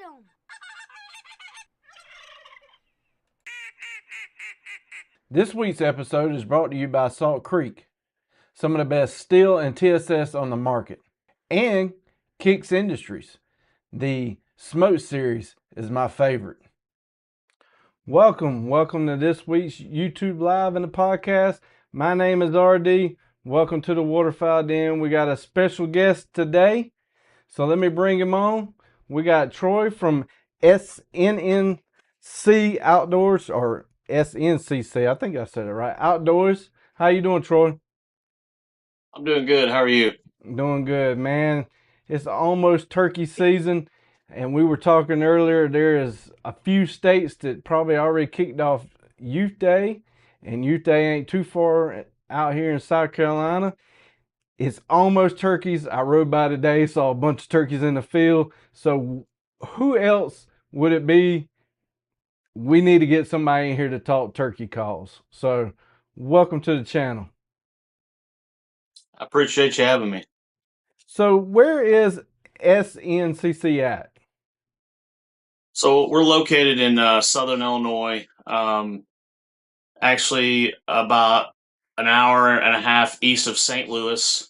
'em. This week's episode is brought to you by Salt Creek, some of the best steel and TSS on the market, and Kicks Industries. The Smoke Series is my favorite. Welcome to this week's YouTube Live and the podcast. My name is RD. Welcome to the Waterfowl Den. We got a special guest today, so let me bring him on. We got Troy from SNNC Outdoors, or SNCC. I think I said it right. Outdoors. How you doing, Troy? I'm doing good. How are you? Doing good, man. It's almost turkey season, and we were talking earlier. There is a few states that probably already kicked off Youth Day, and Youth Day ain't too far out here in South Carolina. It's almost turkeys. I rode by today, saw a bunch of turkeys in the field. So who else would it be? We need to get somebody in here to talk turkey calls. So welcome to the channel. I appreciate you having me. So where is SNCC at? So we're located in Southern Illinois, actually about an hour and a half east of St. Louis.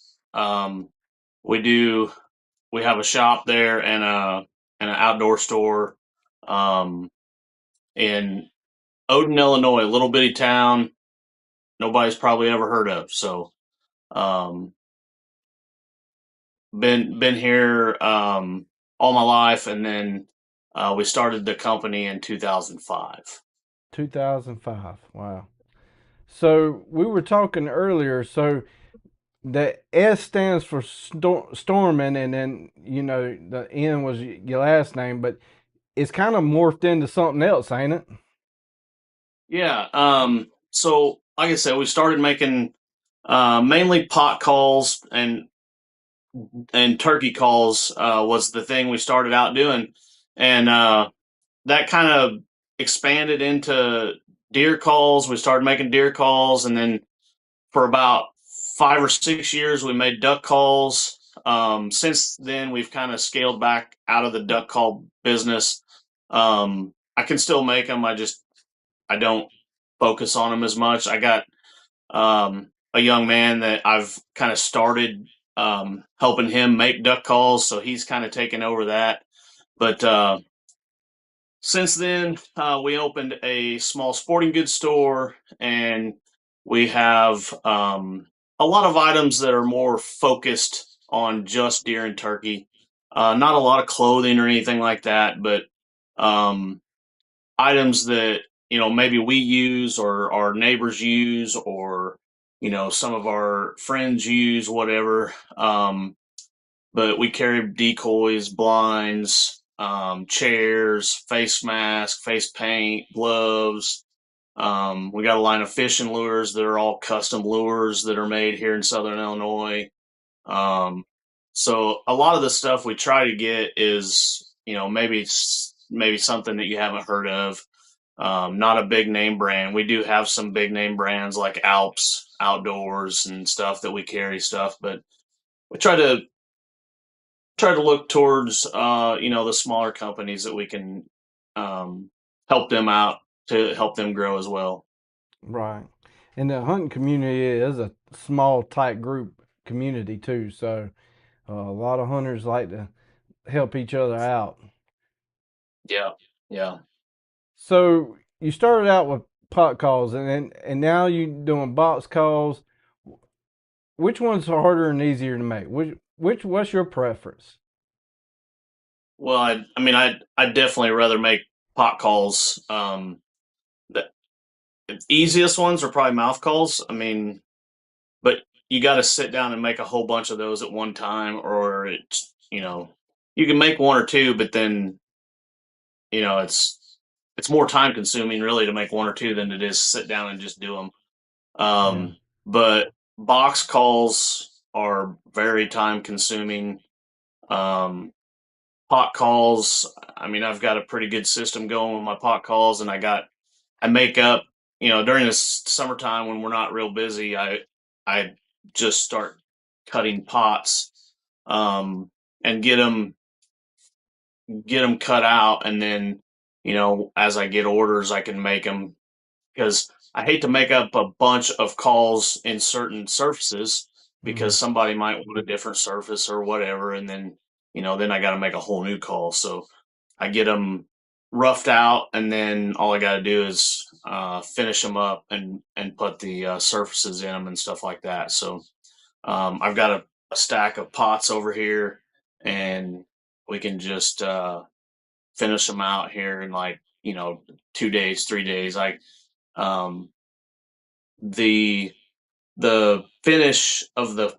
We have a shop there and an outdoor store in Odin, Illinois, a little bitty town nobody's probably ever heard of. So um, been here all my life, and then we started the company in 2005. 2005. Wow. So we were talking earlier. So the S stands for Stormn, and then the N was your last name, but it's kind of morphed into something else, ain't it? Yeah. So like I said, we started making mainly pot calls and turkey calls was the thing we started out doing, and that kind of expanded into deer calls. We started making deer calls, and then for about 5 or 6 years, we made duck calls. Since then, we've kind of scaled back out of the duck call business. I can still make them. I don't focus on them as much. I got a young man that I've kind of started helping him make duck calls, so he's kind of taken over that. But since then, we opened a small sporting goods store, and we have a lot of items that are more focused on just deer and turkey. Not a lot of clothing or anything like that, but um, items that maybe we use or our neighbors use or some of our friends use, whatever. But we carry decoys, blinds, chairs, face mask, face paint, gloves. We got a line of fishing lures that are all custom lures that are made here in Southern Illinois. So a lot of the stuff we try to get is, maybe something that you haven't heard of. Not a big name brand. We do have some big name brands like Alps Outdoors and stuff that we carry stuff, but we try to look towards the smaller companies that we can help them out to help them grow as well. Right. And the hunting community is a small, tight group community too. So a lot of hunters like to help each other out. Yeah, yeah. So you started out with pot calls, and now you're doing box calls. Which one's harder and easier to make? What's your preference? Well, I definitely rather make pot calls. The easiest ones are probably mouth calls. But you got to sit down and make a whole bunch of those at one time, or you can make one or two, but then it's more time consuming really to make one or two than it is sit down and just do them. Yeah. But box calls are very time consuming. Um, Pot calls, I've got a pretty good system going with my pot calls, and I make up, during this summertime when we're not real busy, I just start cutting pots, and get them get them cut out, and then as I get orders, I can make them, because I hate to make up a bunch of calls in certain surfaces Mm-hmm. because somebody might want a different surface or whatever, and then then I got to make a whole new call. So I get them roughed out, and then all I got to do is finish them up and put the surfaces in them and stuff like that. So I've got a stack of pots over here, and we can just finish them out here in like 2 days, 3 days. Um, the the finish of the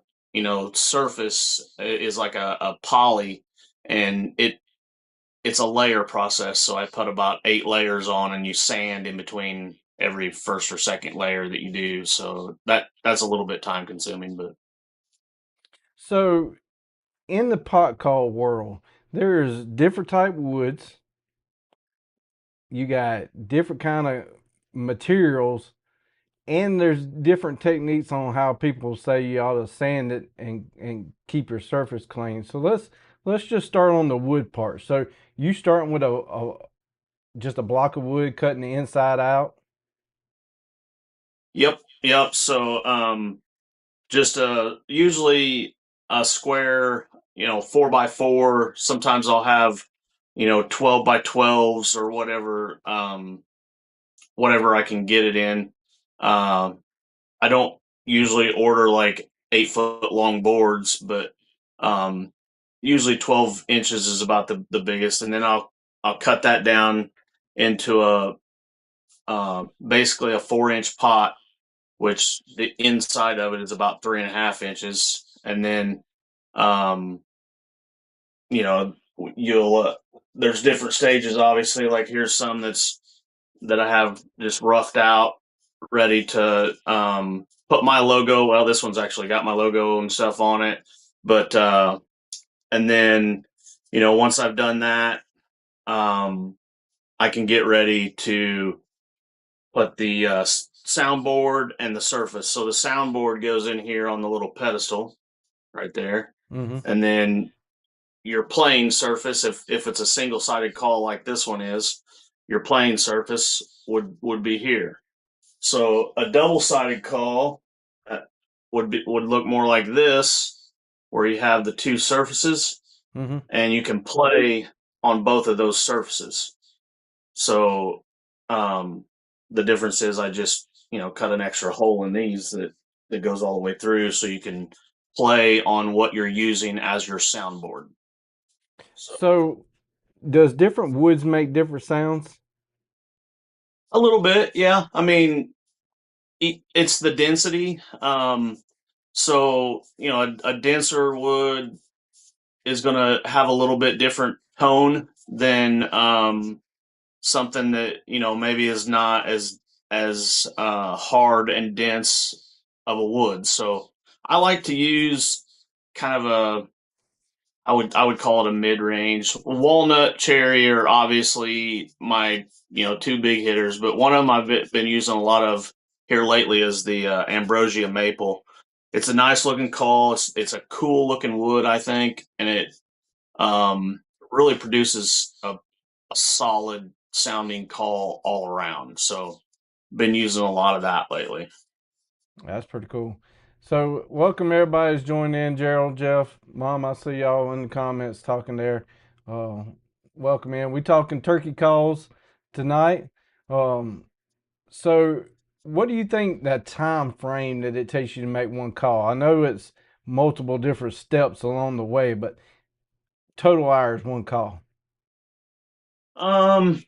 surface is like a poly, and it's a layer process. So I put about 8 layers on, and you sand in between every first or second layer that you do. So that's a little bit time consuming, but So in the pot call world, there's different type woods. You got different kind of materials, and there's different techniques on how people say you ought to sand it and keep your surface clean. So let's just start on the wood part. So you starting with a just a block of wood, cutting the inside out. yep. So just usually a square, 4x4. Sometimes I'll have 12x12s or whatever, whatever I can get it in. um I don't usually order like 8 foot long boards, but um, usually 12 inches is about the biggest, and then I'll cut that down into a basically a 4 inch pot, which the inside of it is about 3.5 inches, and then um, you know you'll there's different stages, obviously. Like here's some that I have just roughed out, ready to put my logo. Well, this one's actually got my logo and stuff on it, but and then once I've done that, um, I can get ready to put the soundboard and the surface. So the soundboard goes in here on the little pedestal right there, Mm-hmm. and then your playing surface, if it's a single sided call like this one is, your playing surface would be here. So a double-sided call uh, would look more like this, where you have the two surfaces, Mm-hmm. and you can play on both of those surfaces. So um, the difference is I just cut an extra hole in these that goes all the way through, so you can play on what you're using as your soundboard. So So does different woods make different sounds? a little bit, yeah. I mean, it's the density. So a denser wood is going to have a little bit different tone than something that maybe is not as hard and dense of a wood. So I like to use kind of a, I would call it a mid range. Walnut, cherry are obviously my two big hitters, but one of them I've been using a lot of here lately is the ambrosia maple. It's a nice looking call. It's a cool looking wood, I think, and it really produces a solid sounding call all around. So been using a lot of that lately. That's pretty cool. So welcome everybody who's joined in. Gerald, Jeff, Mom, I see y'all in the comments talking there. Uh, Welcome in. We talking turkey calls tonight. Um, so what do you think that time frame that it takes you to make one call? I know it's multiple different steps along the way, but total hours one call. Um,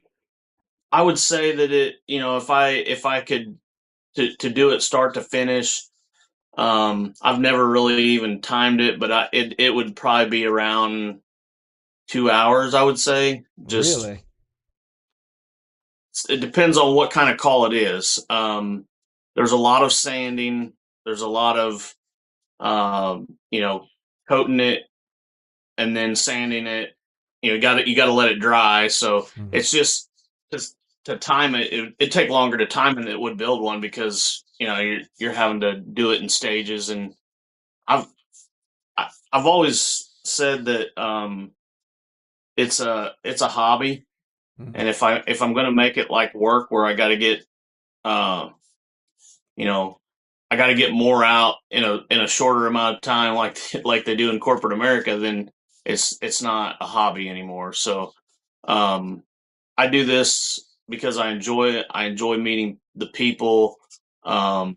I would say that if I could to do it start to finish, I've never really even timed it, but it would probably be around 2 hours, I would say. Just Really? it depends on what kind of call it is. There's a lot of sanding. There's a lot of coating it and then sanding it. You got to let it dry. So Mhm. it's just to time it. It take longer to time than it would build one, because you're having to do it in stages. And I've I've always said that it's a hobby, Mhm. and if I'm gonna make it like work where I got to get uh you know I got to get more out in a shorter amount of time, like like they do in corporate America, then it's not a hobby anymore. So um, I do this because I enjoy it. I enjoy meeting the people, um,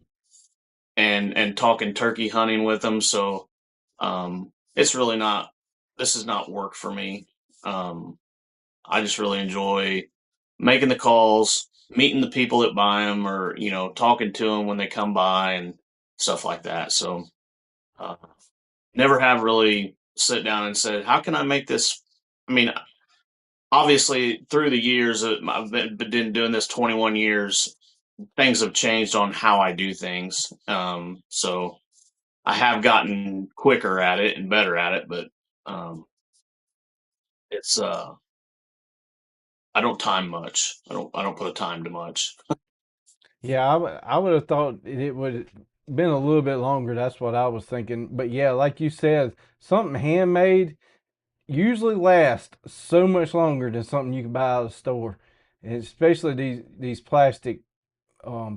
and talking turkey hunting with them. So it's really not. This is not work for me. Um, I just really enjoy making the calls, meeting the people that buy them, or talking to them when they come by and stuff like that. So uh, never have really sit down and said, "How can I make this?" I mean, obviously, through the years, I've been doing this 21 years. Things have changed on how I do things. So I have gotten quicker at it and better at it, but um, it's I don't time much. I don't put a time to much. Yeah, I would have thought it would been a little bit longer. That's what I was thinking. But yeah, like you said, something handmade usually lasts so much longer than something you can buy out of the store, and especially these plastic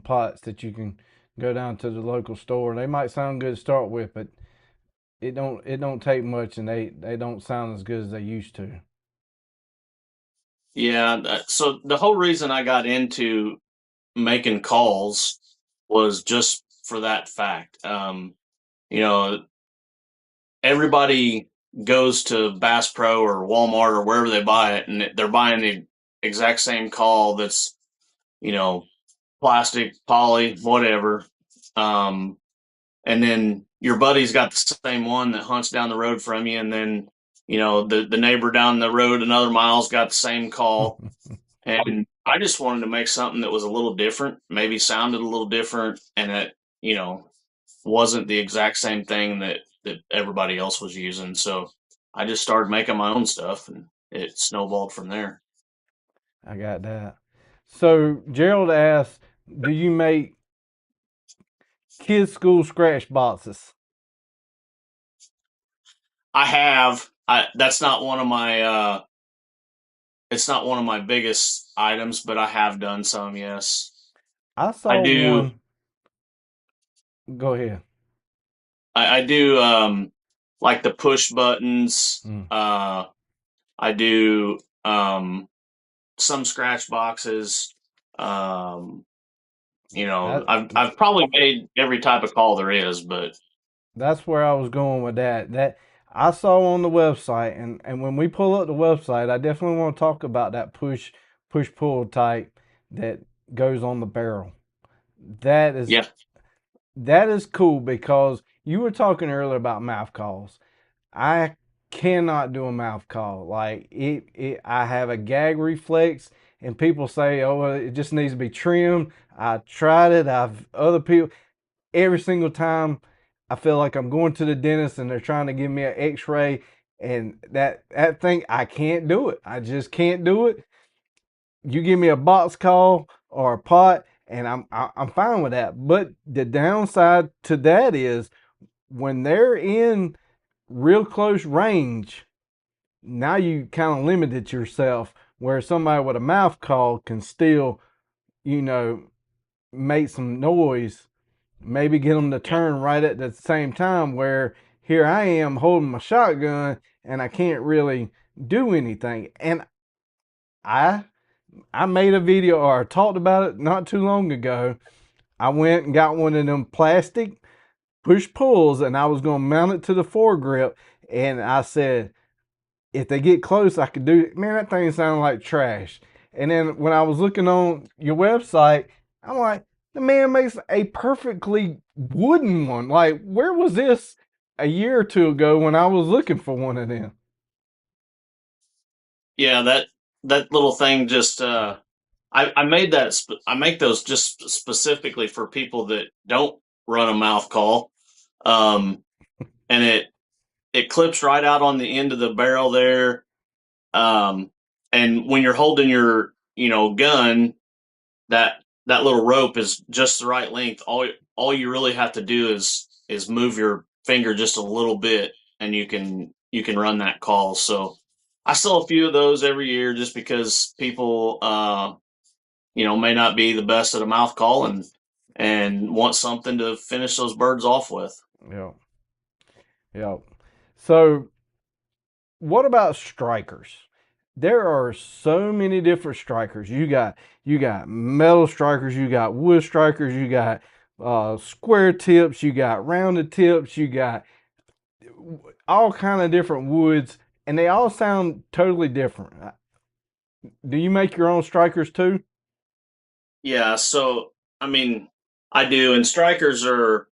pots that you can go down to the local store. They might sound good to start with, but it don't take much, and they don't sound as good as they used to. Yeah. So the whole reason I got into making calls was just for that fact. You know, everybody goes to Bass Pro or Walmart or wherever they buy it, and they're buying the exact same call that's you know plastic, poly, whatever. Um, and then your buddy's got the same one that hunts down the road from you, and then the neighbor down the road another mile's got the same call. And I just wanted to make something that was a little different, maybe sounded a little different, and that you know wasn't the exact same thing that everybody else was using. So I just started making my own stuff, and it snowballed from there. I got that. So Gerald asked, "Do you make kids' school scratch boxes?" I have. That's not one of my. It's not one of my biggest items, but I have done some. Yes, I I saw do. one. Go ahead. I do. Like the push buttons. Mm. I do. Some scratch boxes. Um, That I've probably made every type of call there is, but that's where I was going with that. That I saw on the website, and when we pull up the website, I definitely want to talk about that push pull type that goes on the barrel. That is yeah, that is cool because you were talking earlier about mouth calls. I cannot do a mouth call. Like I have a gag reflex, and people say, "Oh, well, it just needs to be trimmed." I tried it. I've other people every single time. I feel like I'm going to the dentist, and they're trying to give me an X-ray, and that thing I can't do it. I just can't do it. You give me a box call or a pot, and I'm fine with that. But the downside to that is when they're in real close range, now you kind of limited yourself where somebody with a mouth call can still, you know, make some noise, maybe get them to yeah, turn right at the same time. Where here I am holding my shotgun and I can't really do anything. And I I made a video or talked about it not too long ago. I went and got one of them plastic push pulls and I was going to mount it to the foregrip. And I said, if they get close, I could do it. Man, that thing sounded like trash. And then when I was looking on your website, I'm like, the man makes a perfectly wooden one. Like, where was this a year or two ago when I was looking for one of them? yeah. That little thing just. I made that. I make those just specifically for people that don't run a mouth call. Um, and it clips right out on the end of the barrel there. Um, and when you're holding your gun, that little rope is just the right length. All you really have to do is move your finger just a little bit, and you can run that call. So I sell a few of those every year just because people, may not be the best at a mouth call and want something to finish those birds off with. Yeah, yeah. So, what about strikers? There are so many different strikers. You got metal strikers, you got wood strikers, you got square tips, you got rounded tips, you got all kind of different woods, and they all sound totally different. Do you make your own strikers too? Yeah, so I mean, I do, and strikers are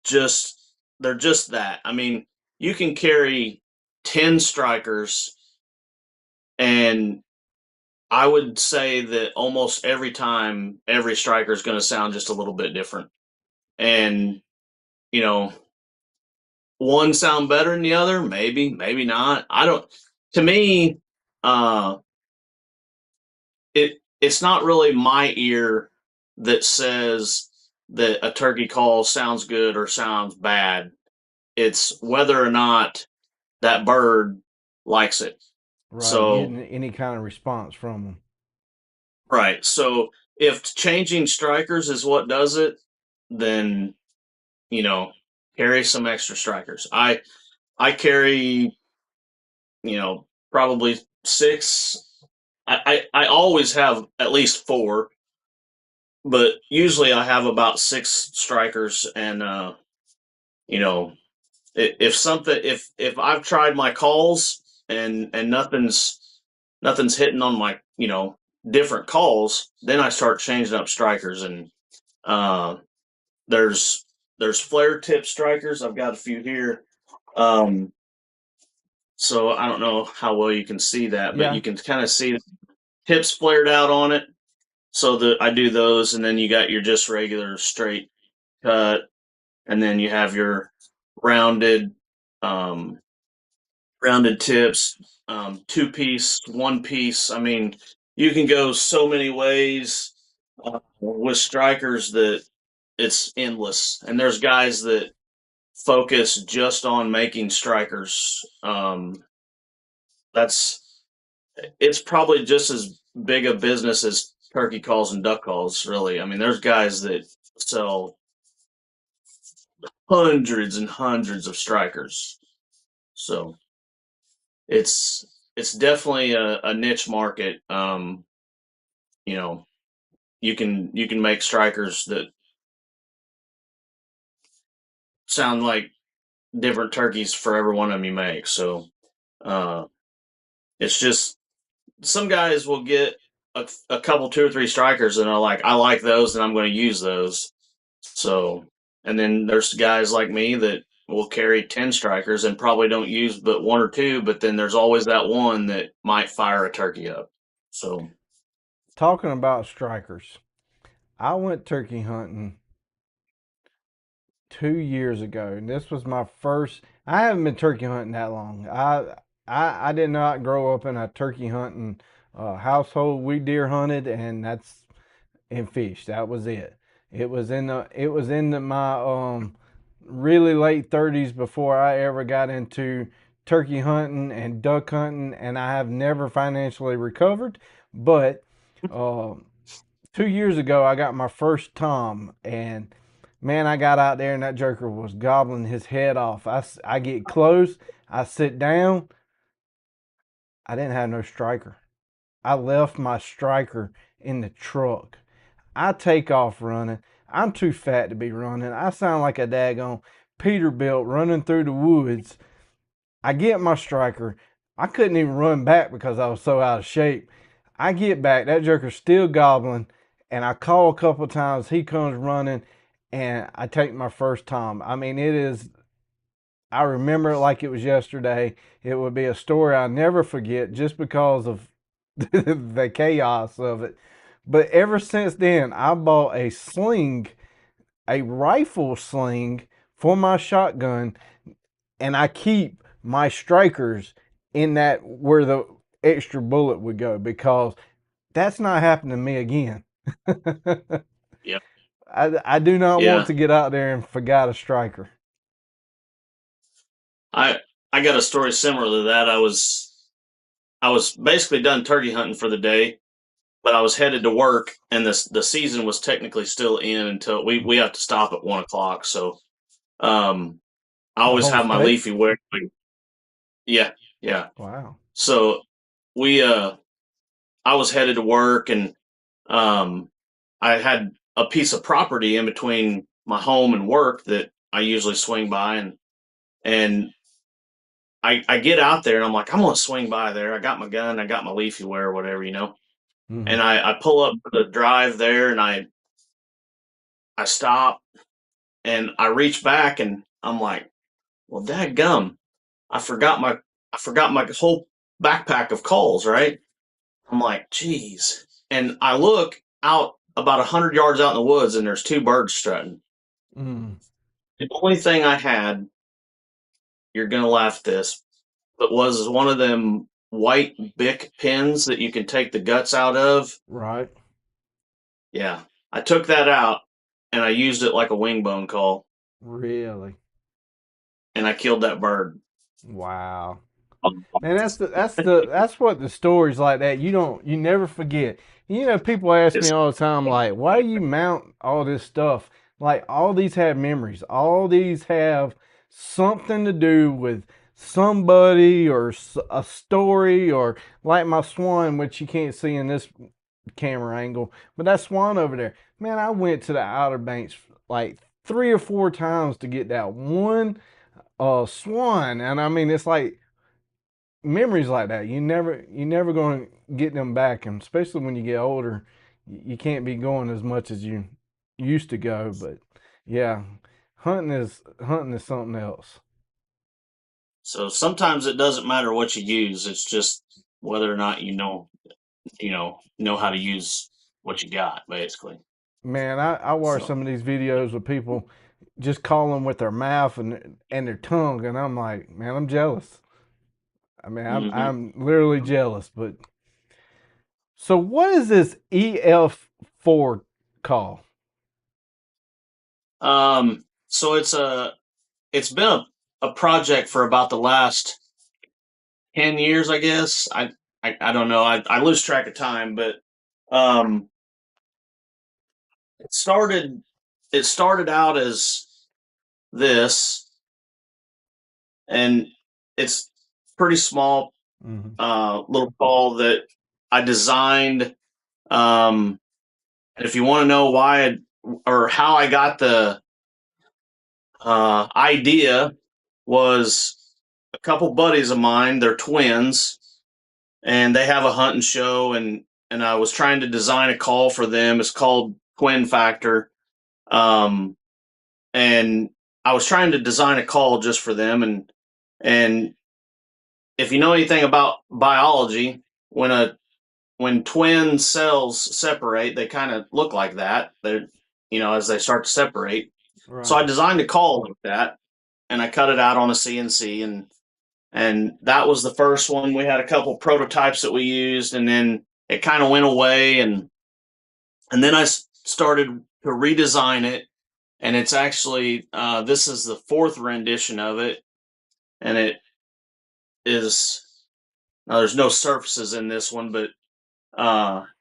just they're just that. I mean, you can carry 10 strikers, and I would say that almost every time every striker is going to sound just a little bit different. And, you know, one sound better than the other, maybe, maybe not. I don't To me, uh it's not really my ear that says that a turkey call sounds good or sounds bad. It's whether or not that bird likes it. Right, So, getting any kind of response from them. right. So if changing strikers is what does it, then, you know, carry some extra strikers. I carry, probably six. I always have at least four, but usually I have about six strikers. And you know, if I've tried my calls and nothing's hitting on my different calls, then I start changing up strikers. And uh, there's there's flare tip strikers. I've got a few here. Um, so I don't know how well you can see that, but Yeah, you can kind of see the tips flared out on it. So that I do those, and then you got your just regular straight cut, and then you have your rounded um, rounded tips, two piece, one piece. I mean, you can go so many ways with strikers that it's endless. And there's guys that focus just on making strikers. That's It's probably just as big a business as turkey calls and duck calls. Really, I mean, there's guys that sell hundreds and hundreds of strikers. So it's it's definitely a niche market. You know, you can make strikers that sound like different turkeys for every one of them you make. So uh, it's just some guys will get a couple, two or three strikers, and are like, I like those, and I'm going to use those. So, and then there's guys like me that will carry 10 strikers and probably don't use but one or two, but then there's always that one that might fire a turkey up. So, talking about strikers, I went turkey hunting 2 years ago, and this was my first. I haven't been turkey hunting that long. I did not grow up in a turkey hunting household. We deer hunted, and that's and fished. That was it. My really late 30s before I ever got into turkey hunting and duck hunting, and I have never financially recovered. But uh, 2 years ago, I got my first tom, and man, I got out there and that joker was gobbling his head off. I get close, I sit down, I didn't have no striker. I left my striker in the truck. I take off running. I'm too fat to be running. I sound like a daggone Peterbilt running through the woods. I get my striker. I couldn't even run back because I was so out of shape. I get back. That joker's still gobbling. And I call a couple times. He comes running. And I take my first tom. I mean, it is, I remember it like it was yesterday. It would be a story I'll never forget just because of the chaos of it. But ever since then, I bought a sling, a rifle sling for my shotgun, and I keep my strikers in that where the extra bullet would go because that's not happening to me again. yeah. I do not want Yeah. to get out there and forgot a striker. I I got a story similar to that. I was basically done turkey hunting for the day, but I was headed to work, and the season was technically still in until we have to stop at 1 o'clock. So um, I The always whole have my state? leafy wear. Yeah, yeah. Wow. So we I was headed to work, and um, I had a piece of property in between my home and work that I usually swing by, and I get out there and I'm like, I'm gonna swing by there. I got my gun, I got my leafy wear, or whatever, Hmm. and I pull up the drive there, and I stop, and I reach back, and I'm like, well, dadgum, I forgot my I forgot my whole backpack of calls, right? I'm like, geez. And I look out about 100 yards out in the woods, and there's two birds strutting. Mm. The only thing I had, you're gonna laugh at this, but was one of them white Bic pens that you can take the guts out of. Right. Yeah, I took that out and I used it like a wing bone call, Really? and I killed that bird. Wow. Man, that's what the stories like that you never forget. People ask me It's all the time, like, why do you mount all this stuff? Like, all these have memories. All these have something to do with somebody or a story, or like my swan, which you can't see in this camera angle, but that swan over there. Man, I went to the Outer Banks like 3 or 4 times to get that one swan, and I mean, it's like memories like that. You never going to get them back, and especially when you get older, you can't be going as much as you used to go. But yeah, hunting is something else. so sometimes it doesn't matter what you use. It's just whether or not you know how to use what you got, basically. Man, I watch So some of these videos of people just calling with their mouth and their tongue, and I'm like, man, I'm jealous. I mean, I'm hmm I'm literally jealous. But so, what is this EF4 call? so it's been a project for about the last 10 years, I guess. I don't know. I lose track of time, but um, it started it started out as this, and it's pretty small Hmm. little ball that I designed. Um, and if you want to know or how I got the idea, was a couple buddies of mine. They're twins, and they have a hunting show, and I was trying to design a call for them. It's called Twin Factor, um, and I was trying to design a call just for them. And if you know anything about biology, when twin cells separate, they kind of look like that. They're as they start to separate. So Right. I designed a call like that, and I cut it out on a CNC, and that was the first one. We had a couple prototypes that we used, and then it kind of went away, and then I started to redesign it, and it's actually this is the fourth rendition of it, and it is now there's no surfaces in this one, but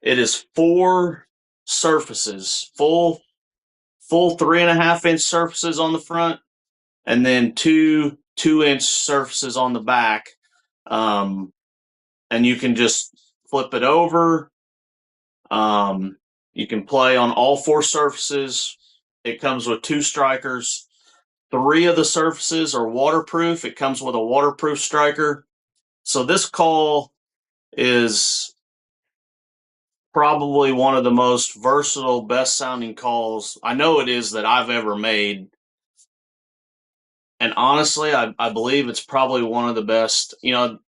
it is four surfaces, full 3.5 inch surfaces on the front, and then two 2 inch surfaces on the back. Um, and you can just flip it over. Um, you can play on all four surfaces. It comes with two strikers. Three of the surfaces are waterproof. It comes with a waterproof striker. So this call is probably one of the most versatile, best sounding calls I know it is that I've ever made. And honestly, I believe it's probably one of the best.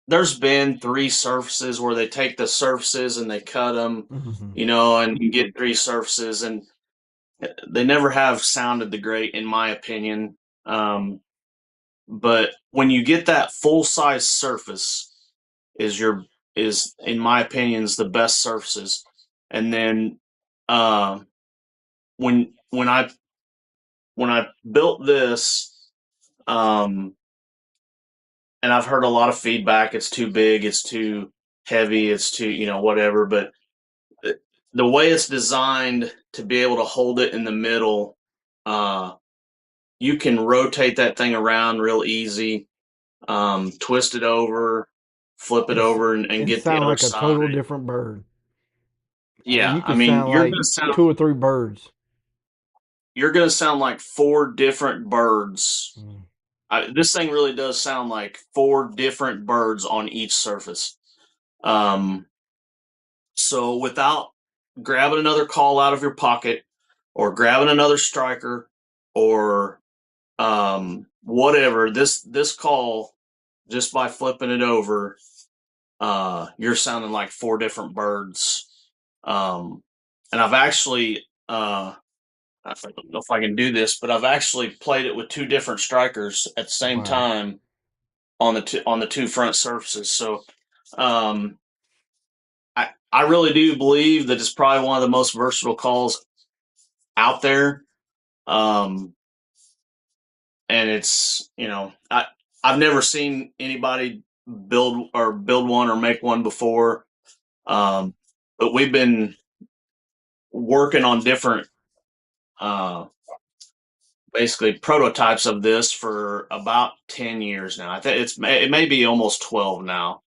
There's been three surfaces where they take the surfaces and they cut them, Hmm. and you get three surfaces, and they never have sounded the great, in my opinion. But when you get that full size surface, is your is in my opinion is the best surfaces. And then uh, when I built this, um, and I've heard a lot of feedback. It's too big. It's too heavy. It's too, whatever. But the way it's designed to be able to hold it in the middle, uh, you can rotate that thing around real easy, twist it over, flip it It's over, and it get the sounds other like a side. total different bird. I mean, Yeah, you I could mean, sound like two or three birds. you're gonna sound like four different birds. Mm. This thing really does sound like four different birds on each surface. Um, so without grabbing another call out of your pocket, or grabbing another striker, or whatever, this call, just by flipping it over, you're sounding like four different birds. And I've actually, I don't know if I can do this, but I've actually played it with two different strikers at the same Wow. time on the two front surfaces. So, um, I really do believe that it's probably one of the most versatile calls out there. Um, and it's, I've never seen anybody build one or make one before. Um, but we've been working on different, uh, basically prototypes of this for about 10 years now. I think it may be almost 12 now,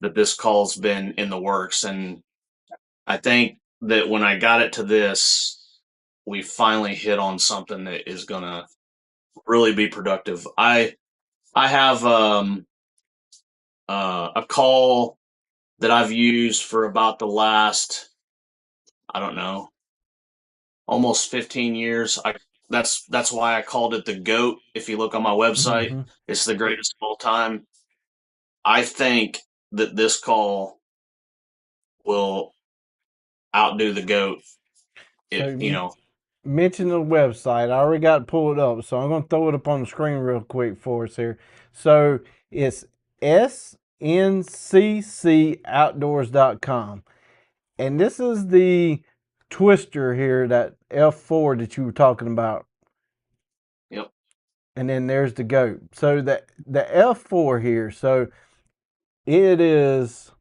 that this call's been in the works. And I think that when I got it to this, we finally hit on something that is going to really be productive. I have a call that I've used for about the last, I don't know, almost 15 years. That's why I called it the GOAT. If you look on my website, Mm-hmm. it's the greatest of all time. I think that this call will outdo the GOAT. So It, you you know, mentioned the website. I already got it pulled up, so I'm going to throw it up on the screen real quick for us here. So it's SNCC outdoors.com. And this is the twister here, that F4 that you were talking about. yep, And then there's the goat. So the F4 here, so it is,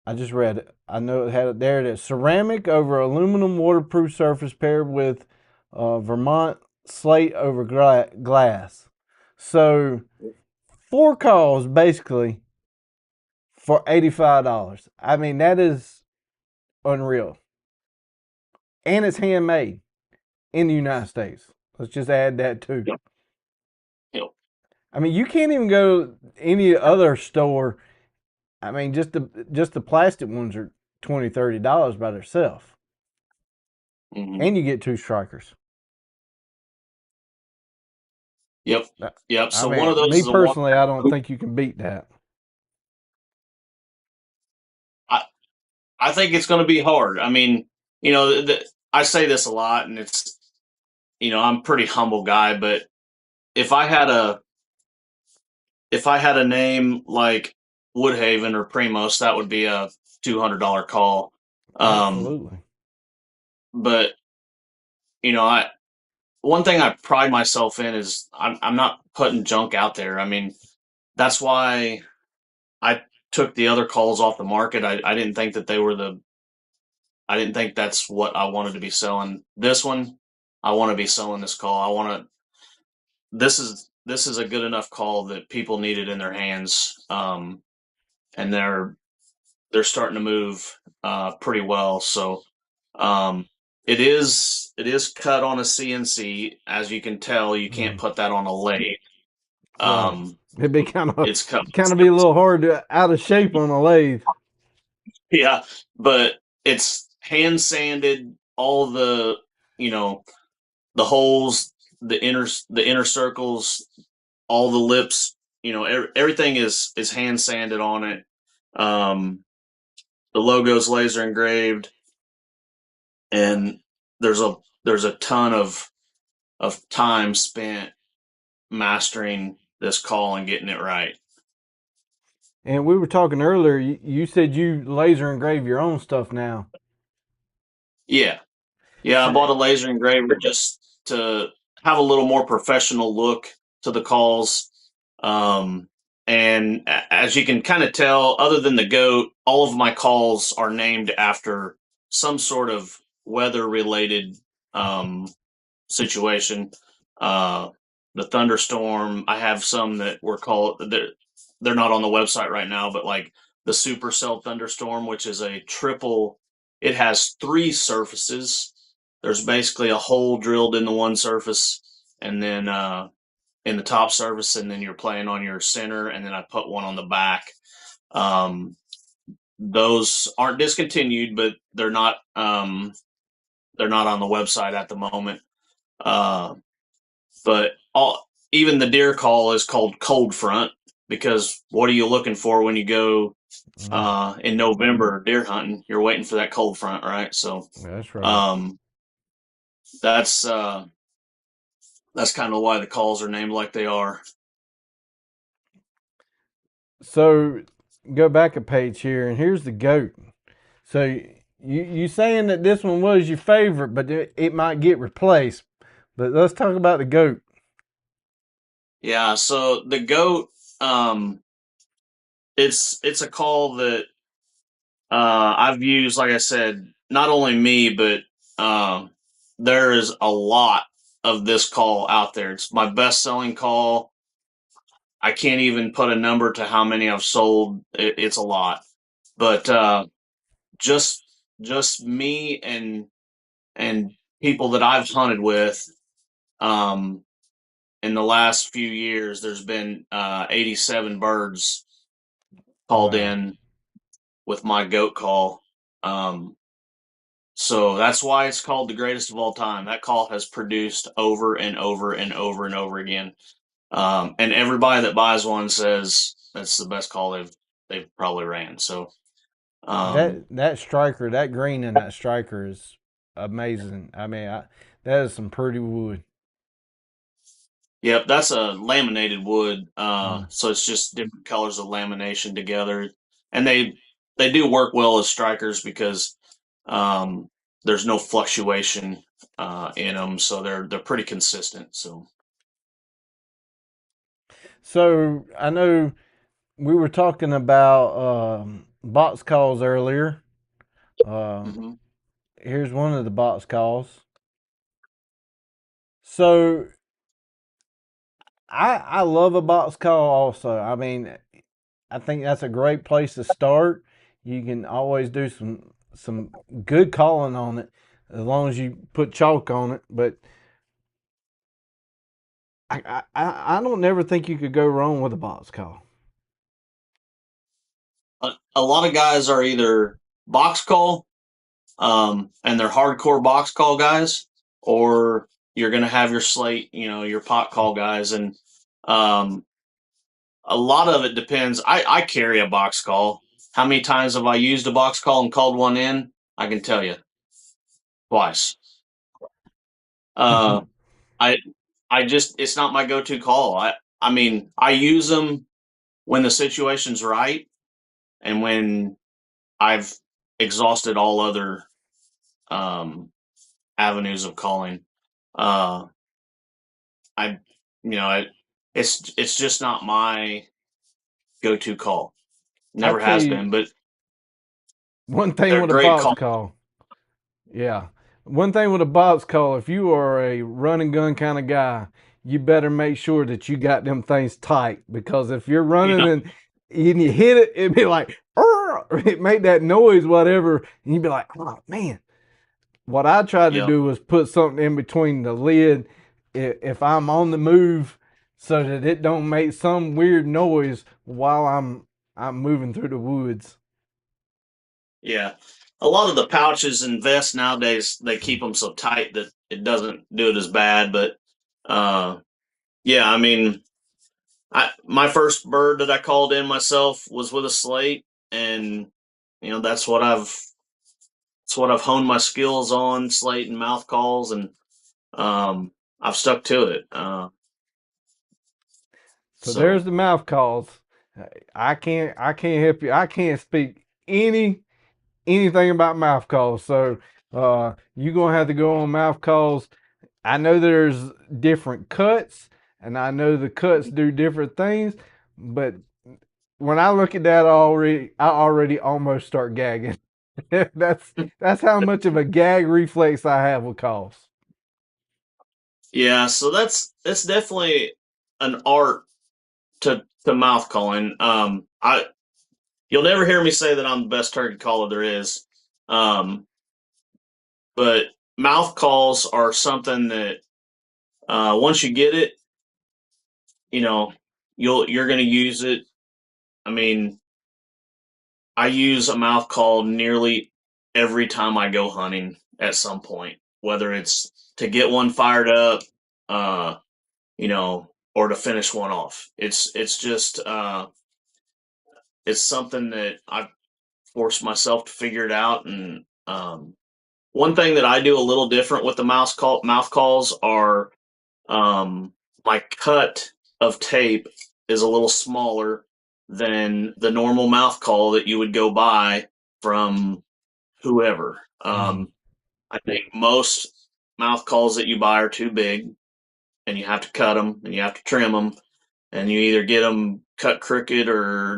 I just read it. I know it had it. There it is. Ceramic over aluminum waterproof surface paired with Vermont slate over glass. So 4 calls basically for $85. I mean, that is unreal. And it's handmade in the United States. Let's just add that too. yep, yep. I mean, you can't even go to any other store. I mean, just the plastic ones are $20-$30 by themselves, Hmm. and you get two strikers. Yep, yep. I So one of mean, those me is a water. personally, I don't think you can beat that. I I think it's going to be hard. I mean, I say this a lot, and it's, I'm a pretty humble guy, but if I had a if I had a name like Woodhaven or Primos, that would be a $200 call. Um, Absolutely. but I one thing I pride myself in is I'm not putting junk out there. I mean, that's why I took the other calls off the market. I didn't think that they were I didn't think that's what I wanted to be selling. This one, I want to be selling this call. I want to. This is a good enough call that people need it in their hands, and they're starting to move pretty well. So, um, it is cut on a CNC. As you can tell, you can't Mm, put that on a lathe. right. Um, It'd be kind of it's cut. be a little hard to out of shape on a lathe. Yeah, but it's hand sanded. All you know, the holes, the inner circles, all the lips. Everything is hand sanded on it. Um, the logo's laser engraved, and there's a ton of time spent mastering this call and getting it right. And we were talking earlier. You said you laser engrave your own stuff now. Yeah, yeah. I So, bought a laser engraver just to have a little more professional look to the calls. Um, and as you can kind of tell, other than the goat, all of my calls are named after some sort of weather related um, situation. Uh, the thunderstorm, I have some that were called, they're not on the website right now, but like the supercell thunderstorm, which is a triple, it has three surfaces. There's basically a hole drilled in the one surface, and then in the top surface, and then you're playing on your center, and then I put one on the back. Um, those aren't discontinued, but they're not on the website at the moment. Uh, but even the deer call is called cold front, because what are you looking for when you go Mm, in November deer hunting? You're waiting for that cold front, right? So that's right. um, that's uh, that's kind of why the calls are named like they are. So go back a page here, and here's the goat. So you saying that this one was your favorite, but it might get replaced. But let's talk about the goat. Yeah, so the goat, um, it's a call that I've used, like I said, not only me, but um, there is a lot of this call out there. It's my best selling call. I can't even put a number to how many I've sold. It's a lot, but just just me and people that I've hunted with, um, in the last few years, there's been 87 birds called Wow. in with my goat call. Um, So that's why it's called the greatest of all time. That call has produced over and over and over and over again. And everybody that buys one says that's the best call they've probably ran. So That striker, that green in that striker is amazing. I mean, that is some pretty wood. yep, that's a laminated wood. Mm. So it's just different colors of lamination together. And they do work well as strikers because um, there's no fluctuation in them, so they're pretty consistent. So So I know we were talking about box calls earlier. Um, mhm. Here's one of the box calls. So I love a box call also. I mean, I think that's a great place to start. You can always do some good calling on it as long as you put chalk on it. But I don't never think you could go wrong with a box call. A lot of guys are either box call, and they're hardcore box call guys, or you're going to have your slate, your pot call guys. And um, a lot of it depends. I carry a box call. How many times have I used a box call and called one in? I can tell you twice. Uh, I, I just, it's not my go to call. I mean, I use them when the situation's right and when I've exhausted all other um, avenues of calling. Uh, I, you know, it's just not my go-to call. I Never tell has you been, but one thing they're with a great box call. call. Yeah. One thing with a box call, if you are a run and gun kind of guy, you better make sure that you got them things tight, because if you're running Yeah, and you hit it, it'd be like, it made that noise, whatever. And you'd be like, oh man. What I tried to yep, do was put something in between the lid if I'm on the move, so that it don't make some weird noise while I'm moving through the woods. yeah. A lot of the pouches and vests nowadays they keep them so tight that it doesn't do it as bad. But uh, yeah, I mean, my first bird that I called in myself was with a slate, and that's what I've honed my skills on, slate and mouth calls, and um, I've stuck to it. So there's So the mouth calls. I can't help you. I can't speak anything about mouth calls. So you're gonna have to go on mouth calls. I know there's different cuts and I know the cuts do different things, but when I look at that I already almost start gagging. That's how much of a gag reflex I have with calls. Yeah, so that's definitely an art to mouth calling. I You'll never hear me say that I'm the best turkey caller there is. Um, but mouth calls are something that once you get it, you know, you're going to use it. I mean, I use a mouth call nearly every time I go hunting at some point, whether it's to get one fired up, uh, or to finish one off. It's just it's something that I've forced myself to figure it out. And one thing that I do a little different with the mouth calls are my cut of tape is a little smaller than the normal mouth call that you would go buy from whoever. Mm-hmm. I think most mouth calls that you buy are too big, and you have to cut them and you have to trim them, and you either get them cut crooked or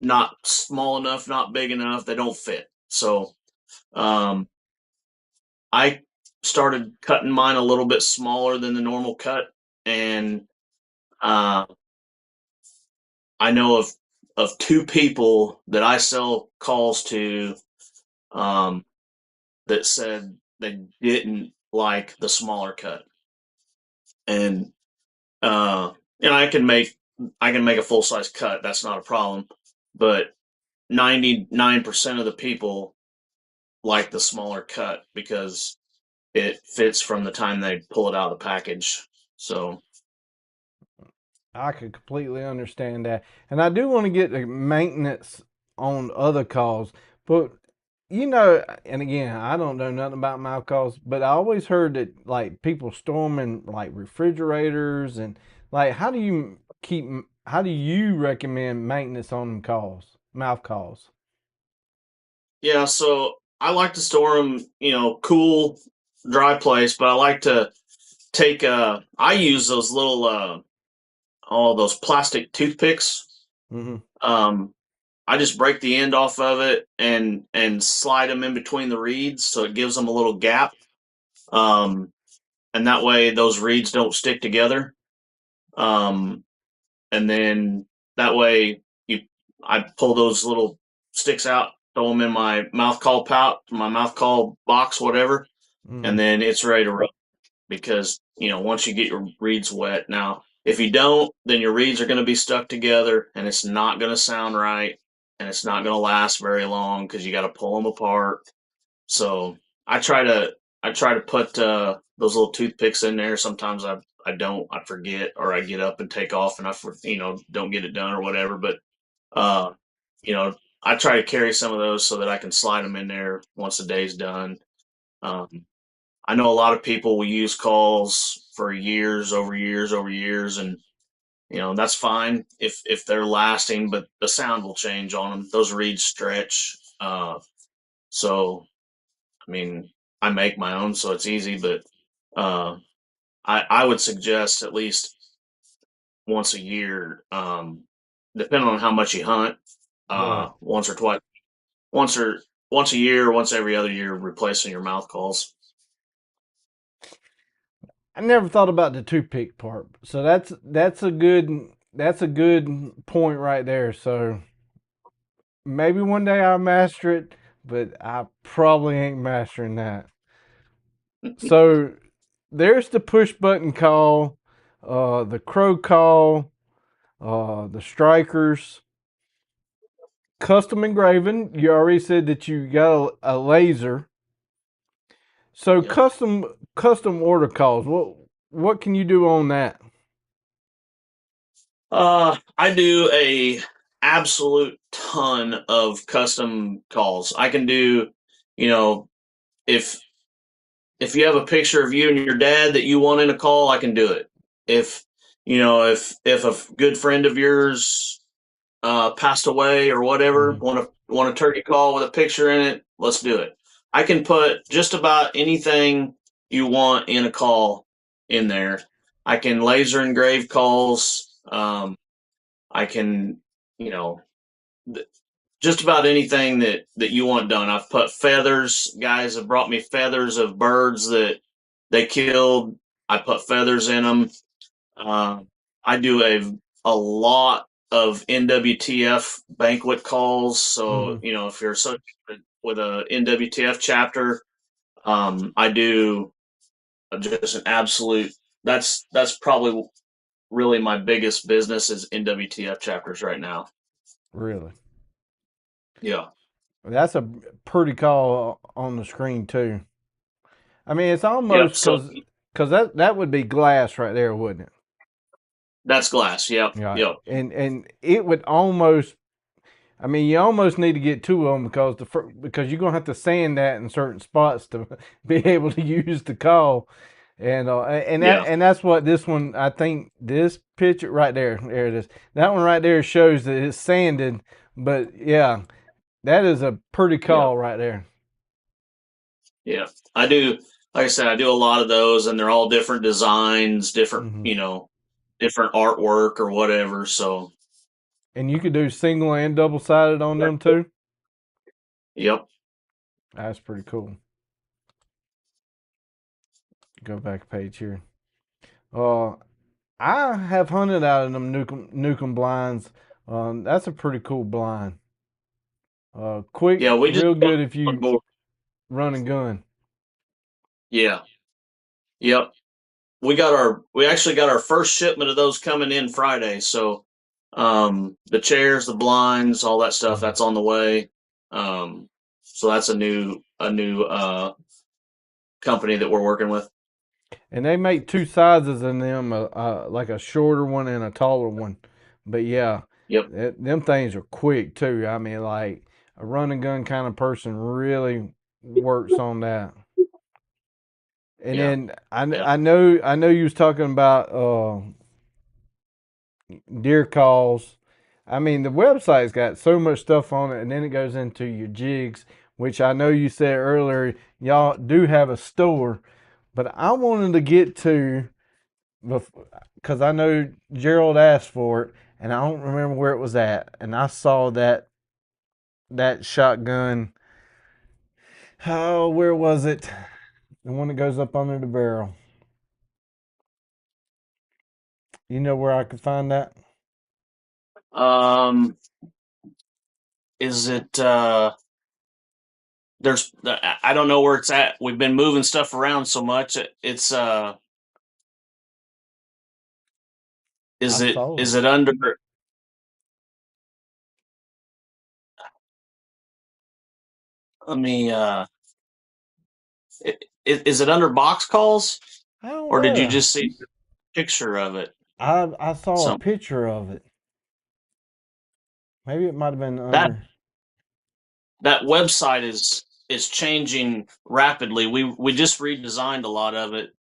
not small enough, not big enough. They don't fit. So um, I started cutting mine a little bit smaller than the normal cut, and uh, I know of two people that I sell calls to um, that said they didn't like the smaller cut, and uh, I can make a full size cut. That's not a problem, but 99% of the people like the smaller cut because it fits from the time they pull it out of the package. So I could completely understand that. And I do want to get the maintenance on other calls, but and again, I don't know nothing about mouth calls, but I always heard that like people storming like refrigerators and like how do you recommend maintenance on them calls, mouth calls? yeah, so I like to store them, cool, dry place, but I like to take I use those little all those plastic toothpicks. Mm-hmm. Um I just break the end off of it and slide them in between the reeds so it gives them a little gap. Um and that way those reeds don't stick together. Um and then that way I pull those little sticks out, throw them in my mouth call box, whatever, Mm-hmm. and then it's ready to roll. Because once you get your reeds wet, now if you don't, then your reeds are going to be stuck together, and it's not going to sound right, and it's not going to last very long because you got to pull them apart. So I try to I try to put those little toothpicks in there. Sometimes I don't, I forget, or I get up and take off and don't get it done or whatever. But uh, you know I try to carry some of those so that I can slide them in there once the day's done. Um, I know a lot of people will use calls for years, over years, over years, and that's fine if they're lasting, but the sound will change on them. Those reeds stretch, so I mean, I make my own, so it's easy. But uh, I would suggest at least once a year, depending on how much you hunt, Right. once or twice, once or once a year, once every other year, replacing your mouth calls. I never thought about the toothpick part. So that's a good point right there. So maybe one day I'll master it, but I probably ain't mastering that. So there's the push button call, the crow call, the strikers, custom engraving. You already said that you got a laser. So Yep. custom order calls. What can you do on that? I do a absolute ton of custom calls. I can do, you know, if if you have a picture of you and your dad that you want in a call, I can do it. If if a good friend of yours passed away or whatever, Mm-hmm. want a turkey call with a picture in it, let's do it. I can put just about anything you want in a call in there. I can laser engrave calls. I can, you know, just about anything that you want done. I've put feathers. Guys have brought me feathers of birds that they killed. I put feathers in them. Uh, I do a lot of NWTF banquet calls. So Hmm. if you're associated with a NWTF chapter, I do just an absolute. That's probably really my biggest business is NWTF chapters right now. Really, Yeah. that's a pretty call on the screen too. I mean, it's Yep. almost So because that would be glass right there, wouldn't it? that's glass. Yep. Right, Yep. and it would almost. I mean, you almost need to get two of them because you're gonna have to sand that in certain spots to be able to use the call, Yeah. and that's what this one. I think this picture right there it is. That one right there shows that it's sanded, but yeah, that is a pretty Yep. call right there. Yeah. I do. Like I said, I do a lot of those, and they're all different designs, different Hmm. different artwork or whatever. So. And you could do single and double sided on them too. Yep. That's pretty cool. Go back a page here. Uh, I have hunted out of them Nukem blinds. That's a pretty cool blind. Quick, Yeah. We just real got good if on you board. run and gun. Yeah. Yep. We actually got our first shipment of those coming in Friday. So, the chairs, the blinds, all that stuff, Mhm. that's on the way. So that's a new company that we're working with. And they make two sizes in them, like a shorter one and a taller one. But yeah, Yep. them things are quick too. I mean, like a run and gun kind of person really works on that. And Yeah. then Yeah. I know you was talking about deer calls. I mean, the website's got so much stuff on it, and then it goes into your jigs, which I know you said earlier, y'all do have a store, but I wanted to get to because I know Gerald asked for it, and I don't remember where it was at, and I saw that shotgun. Oh, where was it? The one that goes up under the barrel. You know where I could find that? Um, is it? I don't know where it's at. We've been moving stuff around so much. It's I is it saw is it. it under? Let me. Is it under box calls, I don't or did you know. just see a picture of it? I saw a Some picture of it. Maybe it might have been that under. that website is changing rapidly. We just redesigned a lot of it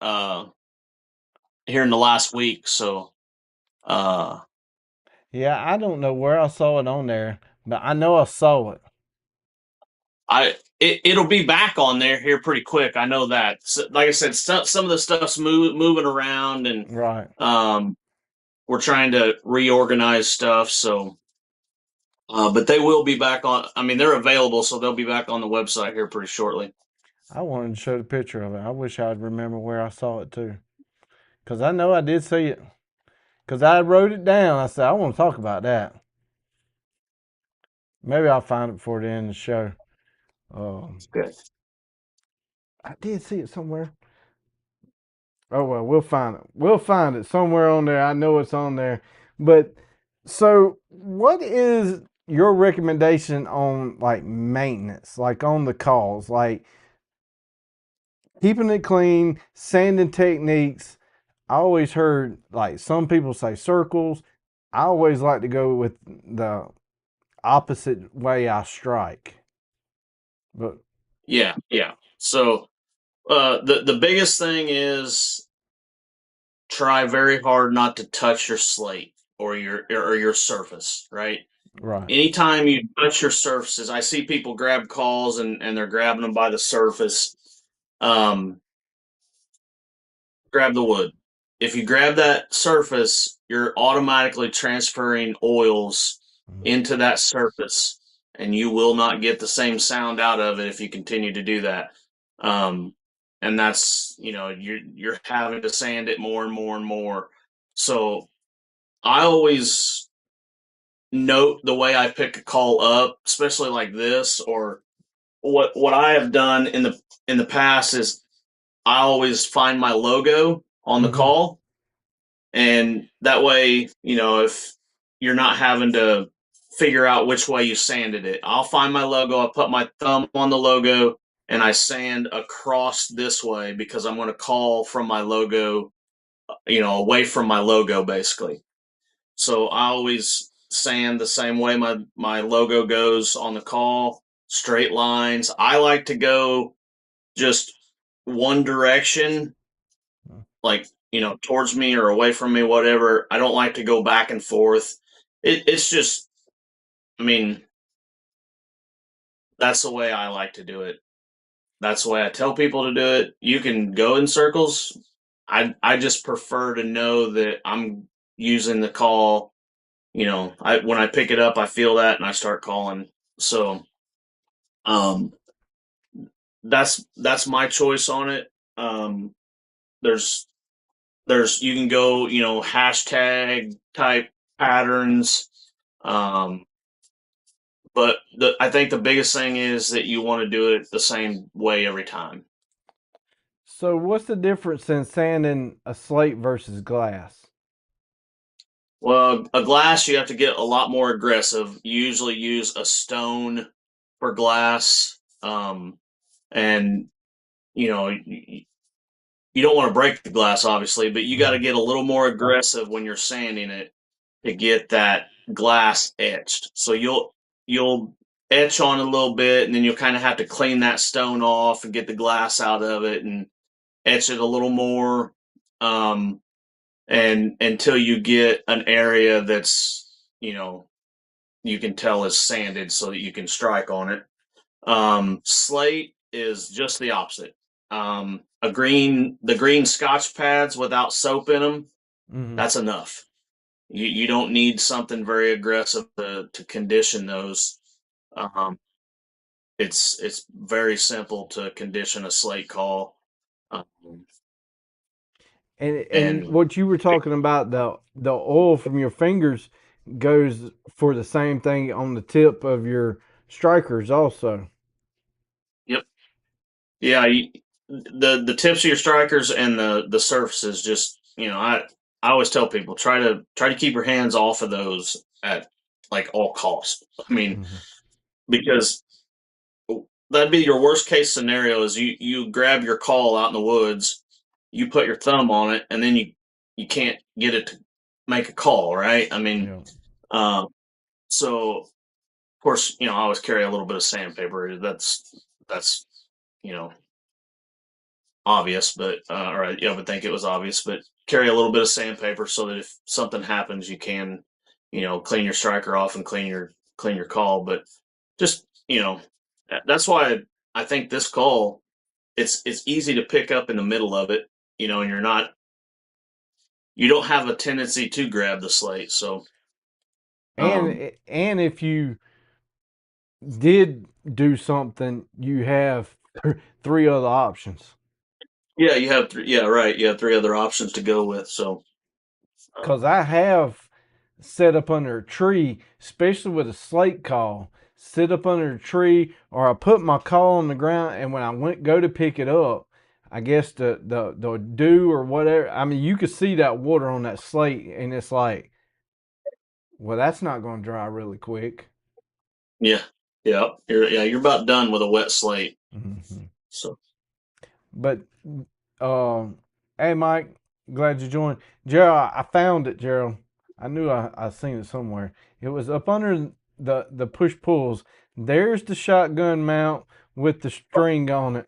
here in the last week. So uh, Yeah, I don't know where I saw it on there, but I know I saw it. it'll be back on there here pretty quick. I know that. So, like I said, some of the stuff's moving around, and Right. um, we're trying to reorganize stuff. So, but they will be back on. I mean, they're available, so they'll be back on the website here pretty shortly. I wanted to show the picture of it. I wish I'd remember where I saw it too. Because I know I did see it. Because I wrote it down. I said, I want to talk about that. Maybe I'll find it before the end of the show. Um, Good. I did see it somewhere. Oh well, we'll find it. We'll find it somewhere on there. I know it's on there. But so, what is your recommendation on like maintenance, like on the calls, like keeping it clean, sanding techniques? I always heard like some people say circles. I always like to go with the opposite way I strike. But Yeah, yeah. So the biggest thing is try very hard not to touch your slate or your surface, right? right, Anytime you touch your surfaces, I see people grab calls and they're grabbing them by the surface. Um, grab the wood. if you grab that surface, you're automatically transferring oils Mhm. into that surface, and you will not get the same sound out of it if you continue to do that. Um, and that's you're having to sand it more and more and more. So I always note the way I pick a call up, especially like this, or what I have done in the past is I always find my logo on the Mhm. call, and that way, if you're not having to figure out which way you sanded it, I'll find my logo, I put my thumb on the logo, and I sand across this way because I'm going to call from my logo, away from my logo basically. So I always sand the same way my logo goes on the call, straight lines. I like to go just one direction, like towards me or away from me, whatever. I don't like to go back and forth. It's just, I mean, that's the way I like to do it. That's the way I tell people to do it. You can go in circles. I just prefer to know that I'm using the call. I when I pick it up, I feel that and I start calling. So um, that's my choice on it. Um, there's you can go hashtag type patterns, um, but I think the biggest thing is that you want to do it the same way every time. So, what's the difference in sanding a slate versus glass? Well, a glass you have to get a lot more aggressive. You usually use a stone for glass, and you know you don't want to break the glass, obviously, but you got to Mhm. get a little more aggressive when you're sanding it to get that glass etched. So you'll etch on a little bit, and then you'll kind of have to clean that stone off and get the glass out of it and etch it a little more, and until you get an area that's you can tell is sanded, so that you can strike on it. Slate is just the opposite. The green Scotch pads without soap in them, Mhm. that's enough. You don't need something very aggressive to condition those. Um, it's very simple to condition a slate call, um, And and what you were talking about, the oil from your fingers goes for the same thing on the tip of your strikers also. yep, yeah. The tips of your strikers and the surfaces, just I always tell people try to keep your hands off of those at like all cost. I mean, Mhm. because that'd be your worst case scenario is you grab your call out in the woods, you put your thumb on it, and then you can't get it to make a call, right? I mean, Yeah. um, so of course, I always carry a little bit of sandpaper. That's you know obvious, but or I would think it was obvious, but carry a little bit of sandpaper so that if something happens, you can clean your striker off and clean your call. But just that's why I think this call, it's easy to pick up in the middle of it, and you don't have a tendency to grab the slate. So um, And if you did do something, you have three other options. yeah, you have yeah, right, you have three other options to go with. So Cause um, I have set up under a tree, especially with a slate call. Sit up under a tree, or I put my call on the ground, and when I went go to pick it up, I guess the dew or whatever. I mean, you could see that water on that slate, and it's like, well, that's not going to dry really quick. yeah, you're about done with a wet slate. Hmm. So But um, hey, Mike, glad you joined. Gerald, I found it, Gerald. I knew I seen it somewhere. It was up under the push pulls. There's the shotgun mount with the string on it.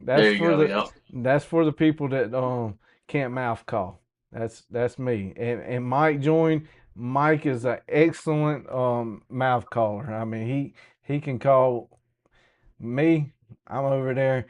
That's there you for go. the Yeah, that's for the people that can't mouth call. That's me. And Mike joined. Mike is an excellent mouth caller. I mean he can call me. I'm over there.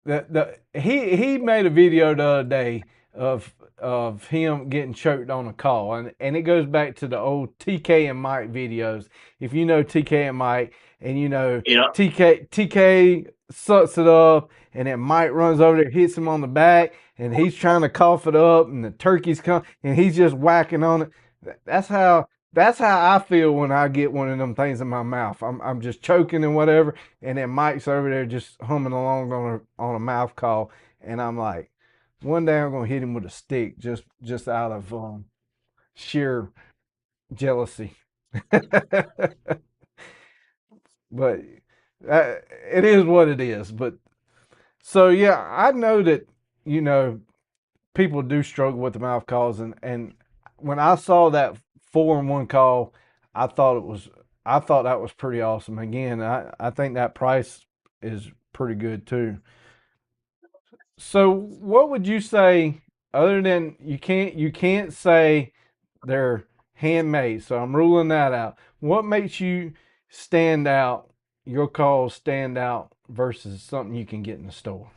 He made a video the other day of him getting choked on a call, and it goes back to the old TK and Mike videos. If you know TK and Mike, and you know Yeah. TK sucks it up, and then Mike runs over there, hits him on the back, and he's trying to cough it up, and the turkey's come, and he's just whacking on it. That's how that's how I feel when I get one of them things in my mouth. I'm just choking and whatever, and then Mike's over there just humming along on a mouth call, and I'm like, one day I'm gonna hit him with a stick just out of sheer jealousy. But it is what it is. But so yeah, I know that you know people do struggle with the mouth calls, and when I saw that 4-in-1 call, I thought it was I thought that was pretty awesome. Again, I think that price is pretty good too. So what would you say other than you can't say they're handmade, so I'm ruling that out. What makes you stand out, your calls stand out versus something you can get in the store?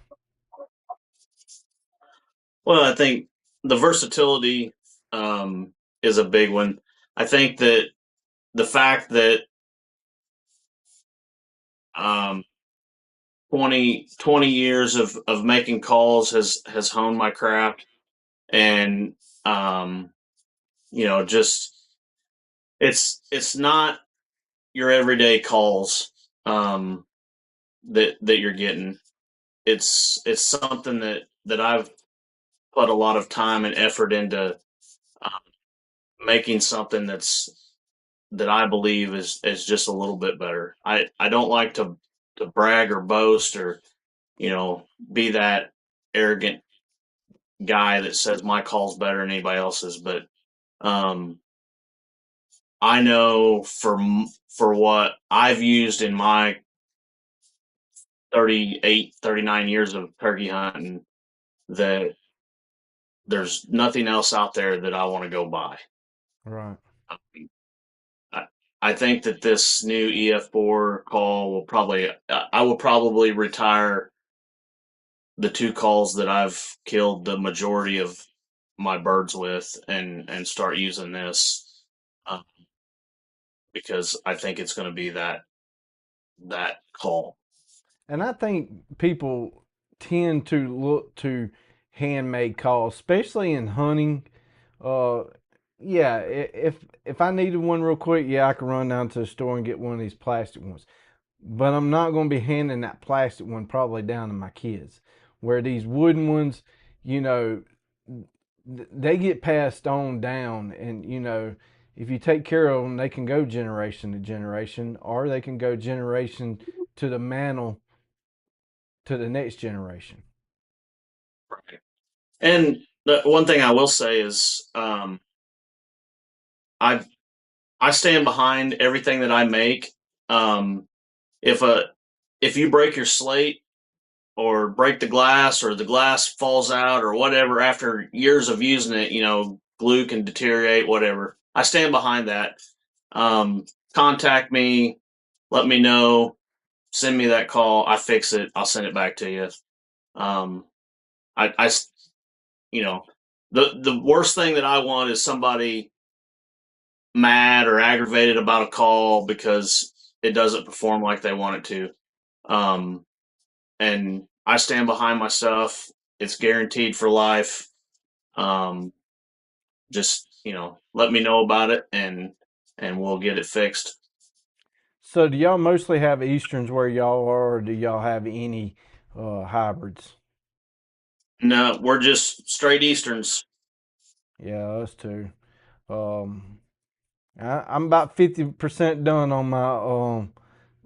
Well, I think the versatility is a big one. I think that the fact that um, 20 years of making calls has honed my craft, and um, just it's not your everyday calls um, that you're getting. It's something that I've put a lot of time and effort into um, making something that I believe is just a little bit better. I don't like to brag or boast or be that arrogant guy that says my call's better than anybody else's, but um, I know for what I've used in my 38, 39 years of turkey hunting that there's nothing else out there that I want to go buy. Right. I, I think that this new EF4 call will probably I will probably retire the two calls that I've killed the majority of my birds with and start using this uh, because I think it's going to be that call. And I think people tend to look to handmade calls, especially in hunting. Uh, yeah, if I needed one real quick, yeah, I could run down to the store and get one of these plastic ones. But I'm not going to be handing that plastic one probably down to my kids. Where these wooden ones, you know, they get passed on down, and if you take care of them, they can go generation to generation, or they can go generation to the mantle to the next generation. Right. And the one thing I will say is I I stand behind everything that I make. Um, if a if you break your slate or break the glass or the glass falls out or whatever after years of using it, glue can deteriorate, whatever. I stand behind that. Contact me, let me know, send me that call. I fix it. I'll send it back to you. Um, I you know, the worst thing that I want is somebody mad or aggravated about a call because it doesn't perform like they want it to. Um, and I stand behind my stuff. It's guaranteed for life. Um, just let me know about it and we'll get it fixed. So, do y'all mostly have Easterns where y'all are, or do y'all have any hybrids? No, we're just straight Easterns. Yeah, us too. Um, I'm about 50% done on my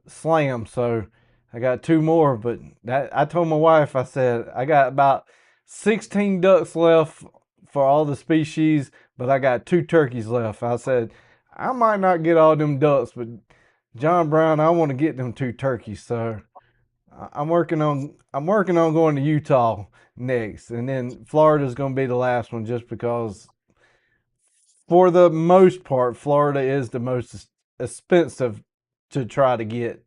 slam, so I got two more. But that I told my wife, I said I got about 16 ducks left for all the species, but I got two turkeys left. I said I might not get all them ducks, but John Brown, I want to get them two turkeys. So I'm working on going to Utah next, and then Florida's going to be the last one, just because for the most part, Florida is the most expensive to try to get.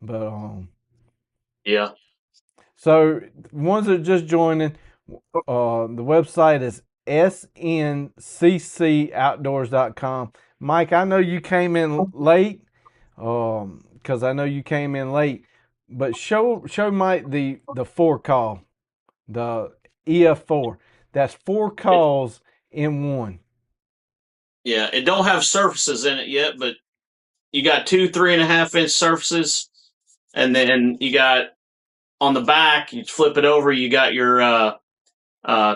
But Yeah. So ones that are just joining, the website is SNCCOutdoors.com. Mike, I know you came in late, because I know you came in late, but show Mike the four call, the EF4. That's four It, calls in one. yeah, it don't have surfaces in it yet, but you got two 3.5 inch surfaces, and then you got on the back. You flip it over, you got your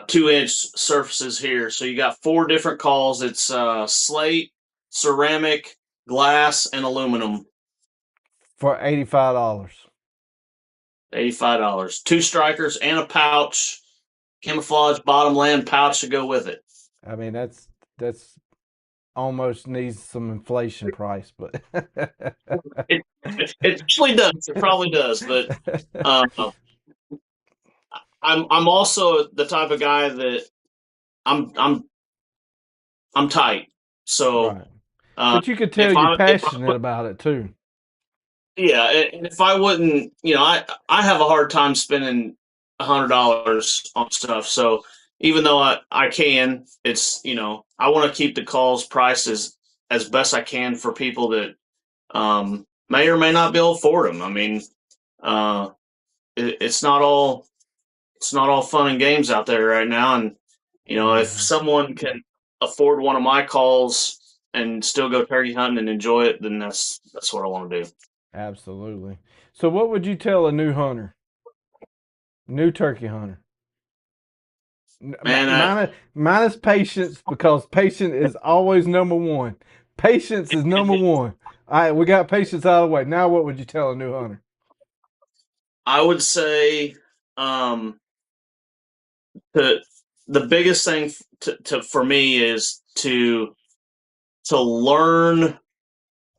2 inch surfaces here. So you got four different calls. It's slate, ceramic, glass, and aluminum. For $85. $85. Two strikers and a pouch, camouflage bottom land pouch to go with it. I mean, that's almost needs some inflation price, but It actually does. It probably does, but uh, I'm also the type of guy that I'm I'm I'm tight. So right. But you could tell if you're I passionate about it too. yeah, and if I wouldn't, I have a hard time spending $100 on stuff. So even though I can, it's I want to keep the calls priced as best I can for people that may or may not be able to afford them. I mean, uh, it's not all fun and games out there right now, and if Hmm. someone can afford one of my calls and still go turkey hunting and enjoy it, then that's what I want to do. Absolutely. So, what would you tell a new hunter, new turkey hunter? Man, Minus patience, because patience is always number one. Patience is number one. All right, we got patience out of the way. Now, what would you tell a new hunter? I would say um, the the biggest thing for me is to learn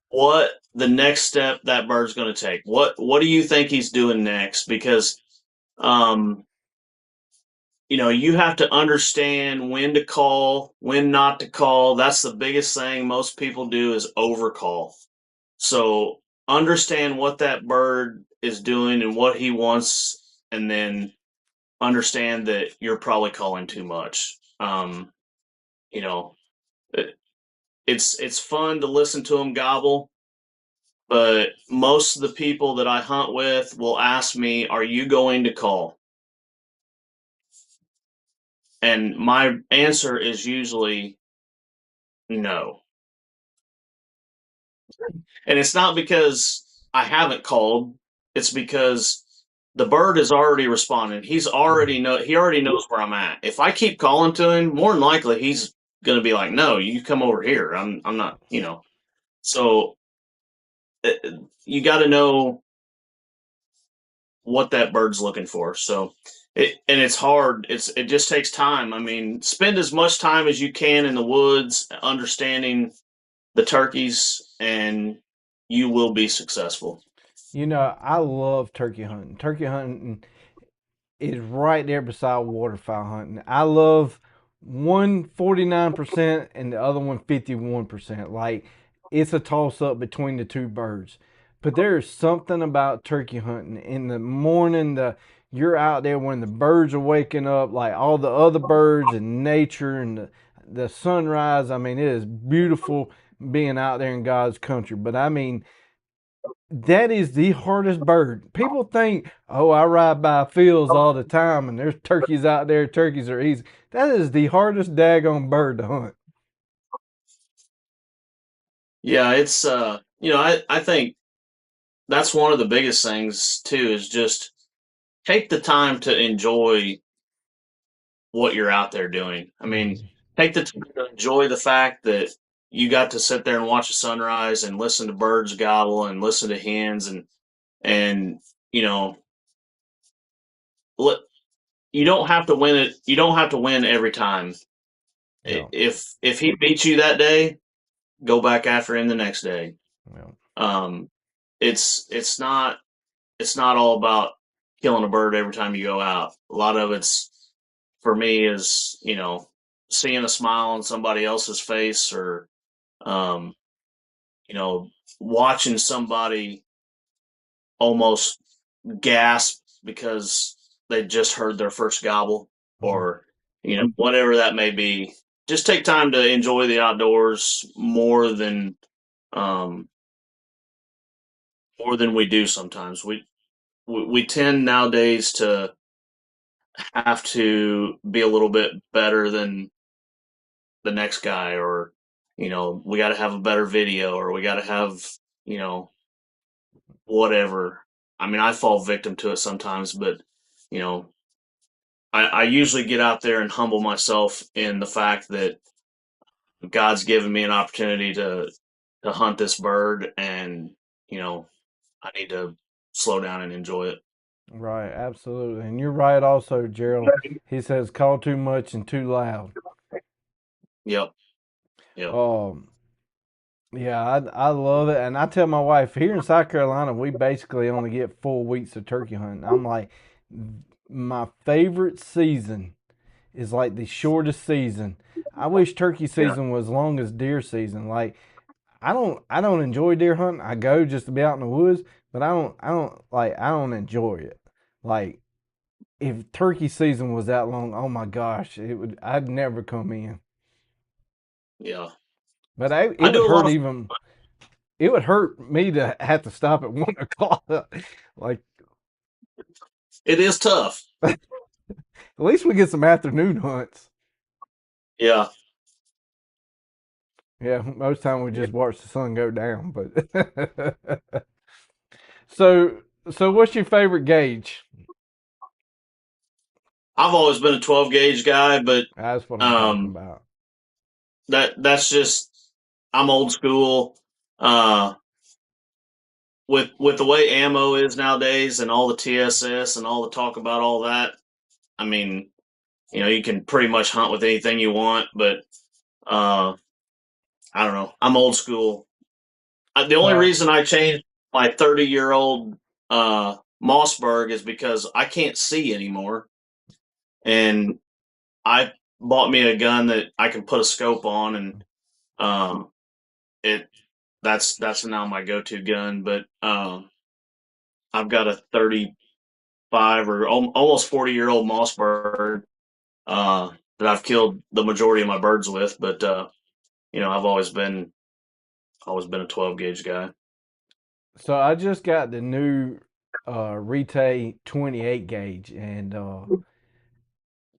what the next step that bird's going to take. What do you think he's doing next? Because um, you have to understand when to call, when not to call. That's the biggest thing most people do is overcall. So understand what that bird is doing and what he wants, and then understand that you're probably calling too much. You know, it, it's fun to listen to him gobble, but most of the people that I hunt with will ask me, "Are you going to call?" And my answer is usually no. And it's not because I haven't called; it's because the bird is already responding. Mhm. He already knows where I'm at. If I keep calling to him, more than likely he's going to be like, "No, you come over here. I'm not." So uh, you got to know what that bird's looking for. So it's hard. It just takes time. I mean, spend as much time as you can in the woods understanding the turkeys, and you will be successful. I love turkey hunting. Turkey hunting is right there beside waterfowl hunting. I love one 49% and the other one 51%. Like, it's a toss up between the two birds. But there is something about turkey hunting in the morning. You're out there when the birds are waking up, like all the other birds and nature and the sunrise. I mean, it is beautiful being out there in God's country. But I mean, that is the hardest bird. People think, oh, I ride by fields all the time and there's turkeys out there. Turkeys are easy. That is the hardest daggone bird to hunt. Yeah, it's I think that's one of the biggest things too is just take the time to enjoy what you're out there doing. I mean, Mm-hmm. take the time to enjoy the fact that you got to sit there and watch the sunrise and listen to birds gobble and listen to hens and you know let, you don't have to win it. You don't have to win every time. Yeah, If he beats you that day, go back after him the next day. yeah, Um, it's not all about killing a bird every time you go out. A lot of it's for me is seeing a smile on somebody else's face, or um, you know watching somebody almost gasp because they just heard their first gobble, Mhm. or whatever that may be. Just take time to enjoy the outdoors um, more than we do sometimes. We tend nowadays to have to be a little bit better than the next guy, or we got to have a better video, or we got to have you know whatever. I mean, I fall victim to it sometimes, but you know I usually get out there and humble myself in the fact that God's given me an opportunity to hunt this bird, and you know I need to slow down and enjoy it. Right, absolutely. And you're right also, Gerald. He says call too much and too loud. Yep, yep, Um, yeah, I love it. And I tell my wife here in South Carolina, we basically only get 4 weeks of turkey hunting. I'm like, my favorite season is like the shortest season. I wish turkey yeah, season was long as deer season. Like I don't enjoy deer hunting. I go just to be out in the woods, but I don't enjoy it. Like if turkey season was that long, oh my gosh, I'd never come in. yeah. But I do a lot of. it would hurt me to have to stop at 1 o'clock. Like It is tough. at least we get some afternoon hunts. Yeah. Yeah, most time we just watch the sun go down. But so what's your favorite gauge? I've always been a 12 gauge guy, but That's what I'm talking um, about. that's just I'm old school. Uh, with the way ammo is nowadays, and all the TSS and all the talk about all that, I mean, you can pretty much hunt with anything you want. But uh, I don't know. I'm old school. The only So reason I changed my 30-year-old Mossberg is because I can't see anymore, and I bought me a gun that I can put a scope on, and um, it that's now my go-to gun. But I've got a 35 or almost 40-year-old Mossberg that I've killed the majority of my birds with. But I've always been a 12 gauge guy. so I just got the new Rete 28 gauge, and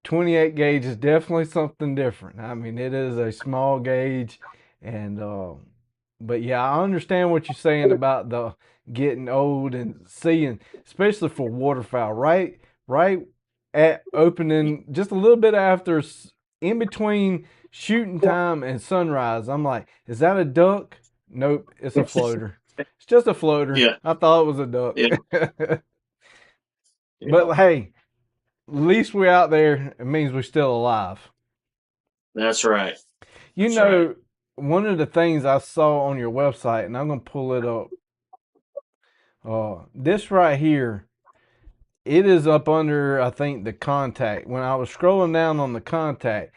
28 gauge is definitely something different. I mean, it is a small gauge, and but yeah, I understand what you're saying about the getting old and seeing, especially for waterfowl. Right at opening, just a little bit after, in between shooting time and sunrise. I'm like, is that a duck? Nope, it's a floater. It's just a floater. Yeah, I thought it was a duck. yeah, yeah. But hey, at least we're out there. It means we're still alive. That's right. You That's right. know, one of the things I saw on your website, and I'm going to pull it up. This right here, it is up under, I think, the contact. When I was scrolling down on the contact,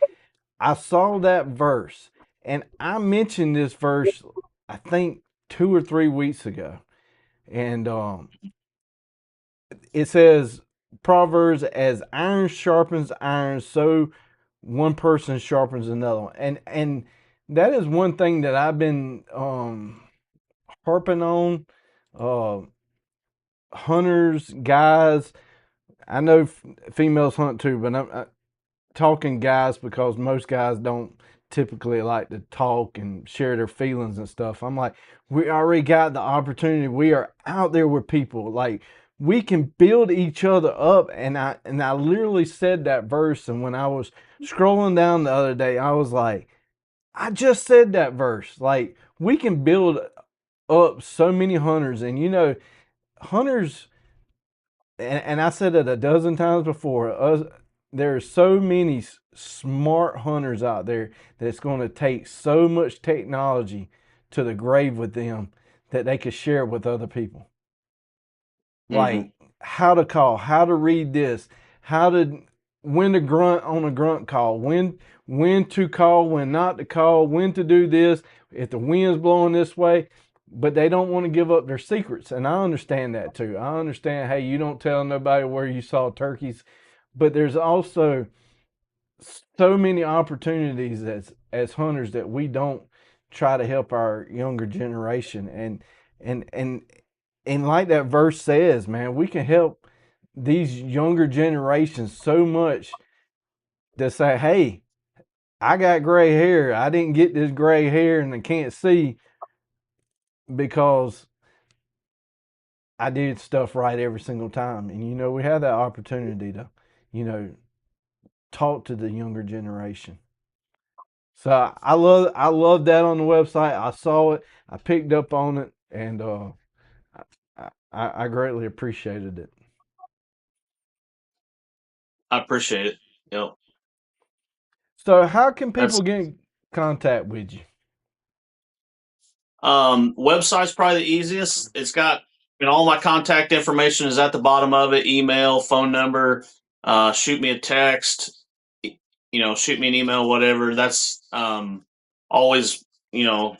I saw that verse, and I mentioned this verse, I think, 2 or 3 weeks ago. And it says, Proverbs, as iron sharpens iron, so one person sharpens another one. And that is one thing that I've been harping on. Uh, Hunters, guys. I know females hunt too, but I'm talking guys because most guys don't typically like to talk and share their feelings and stuff. I'm like, we already got the opportunity. We are out there with people. Like we can build each other up. And I literally said that verse. And when I was scrolling down the other day, I was like, I just said that verse. Like we can build up so many hunters, and hunters, and I said it a dozen times before. There are so many smart hunters out there that it's going to take so much technology to the grave with them that they could share with other people. Hmm. Like how to call, how to read this, how to when to grunt on a grunt call, when to call, when not to call, when to do this. If the wind's blowing this way, but they don't want to give up their secrets. And I understand that too. I understand, hey, you don't tell nobody where you saw turkeys, but there's also so many opportunities as hunters that we don't try to help our younger generation. And and and like that verse says, man, we can help these younger generations so much to say, hey, I got gray hair. I didn't get this gray hair and I can't see because I did stuff right every single time. And we have that opportunity to, you know, talk to the younger generation. So I love that on the website. I saw it, I picked up on it, and I greatly appreciated it. I appreciate it. Yep. So how can That's people get in contact with you? Website's probably the easiest. It's got all my contact information is at the bottom of it: email, phone number. Shoot me a text. Shoot me an email, whatever. That's always you'll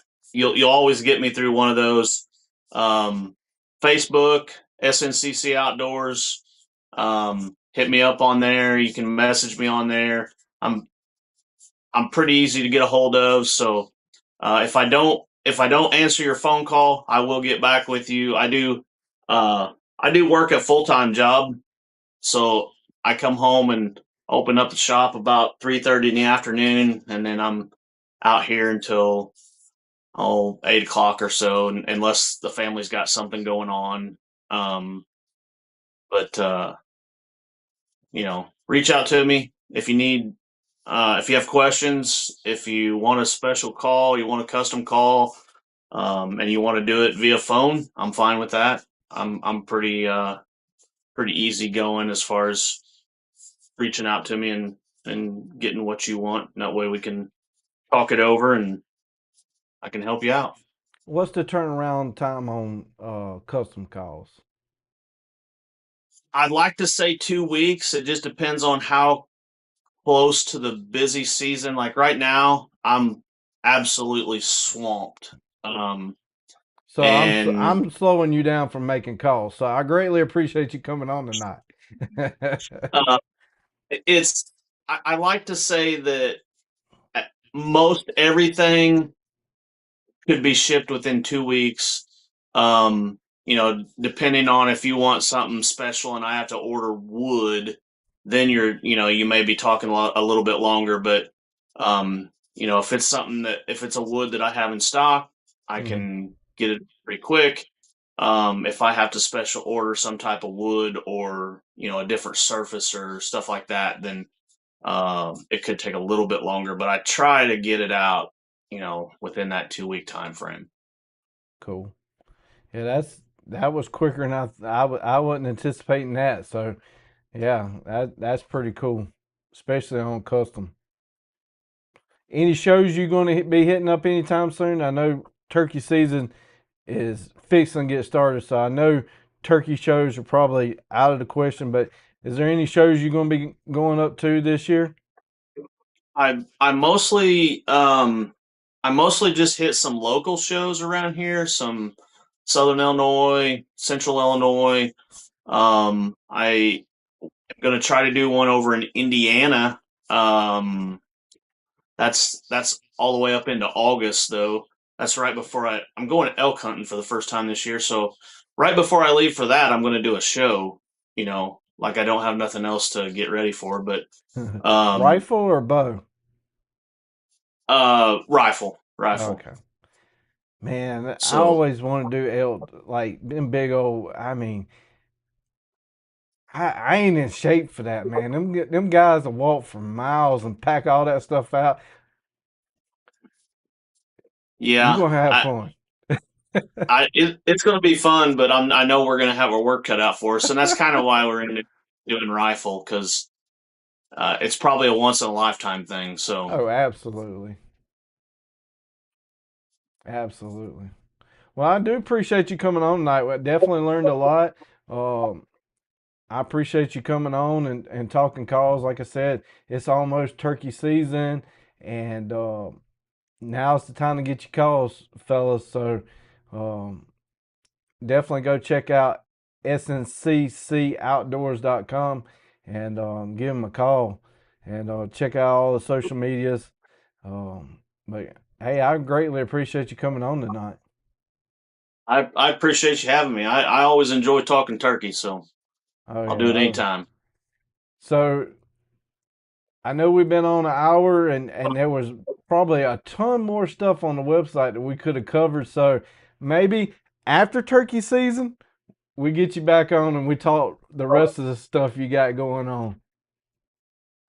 always get me through one of those. Um, Facebook, SNCC Outdoors. Hit me up on there. You can message me on there. I'm I'm pretty easy to get a hold of. So if I don't answer your phone call, I will get back with you. I do work a full-time job, so I come home and open up the shop about 3:30 in the afternoon, and then I'm out here until 8 o'clock or so, unless the family's got something going on. Um, but reach out to me if you need, if you have questions, if you want a special call, you want a custom call, and you want to do it via phone. I'm fine with that. I'm pretty easy going as far as reaching out to me and getting what you want. And that way we can talk it over and I can help you out. What's the turnaround time on custom calls? I'd like to say 2 weeks. It just depends on how close to the busy season. Like right now, I'm absolutely swamped. Um, So and I'm slowing you down from making calls. So I greatly appreciate you coming on tonight. uh, it's I like to say that most everything could be shipped within 2 weeks. Depending on if you want something special and I have to order wood, then you may be talking a little bit longer. But if it's a wood that I have in stock, I Mhm. can get it pretty quick. If I have to special order some type of wood or a different surface or stuff like that, then it could take a little bit longer. But I try to get it out, within that 2 week time frame. Cool. Yeah, that was quicker than I wasn't anticipating that. So yeah, that's pretty cool, especially on custom. Any shows you going to be hitting up anytime soon? I know turkey season is fixing to get started, so I know turkey shows are probably out of the question. But is there any shows you're going to be going up to this year? I mostly just hit some local shows around here, some Southern Illinois, Central Illinois. I am gonna try to do one over in Indiana. That's all the way up into August though. That's right before I'm going elk hunting for the first time this year. So right before I leave for that, I'm gonna do a show. Like I don't have nothing else to get ready for, but um, Rifle or bow? rifle. Okay. Man, I So always want to do elk, like them big old. I mean, I ain't in shape for that, man. Them guys will walk for miles and pack all that stuff out. You yeah, gonna have I, fun. it's going to be fun, but I know we're going to have our work cut out for us, and that's kind of why we're into doing rifle because it's probably a once in a lifetime thing. So Oh, absolutely, absolutely. Well, I do appreciate you coming on tonight. I definitely learned a lot. Um, I appreciate you coming on and talking calls. Like I said, it's almost turkey season, and now's the time to get your calls, fellas. So Um, Definitely go check out SNCCoutdoors.com and give them a call and check out all the social medias. But hey, I greatly appreciate you coming on tonight. I appreciate you having me. I always enjoy talking turkey, so Oh I'll do it yeah. anytime. So I know we've been on an hour and there was probably a ton more stuff on the website that we could have covered. So maybe after turkey season, we get you back on and we talk the rest of the stuff you got going on.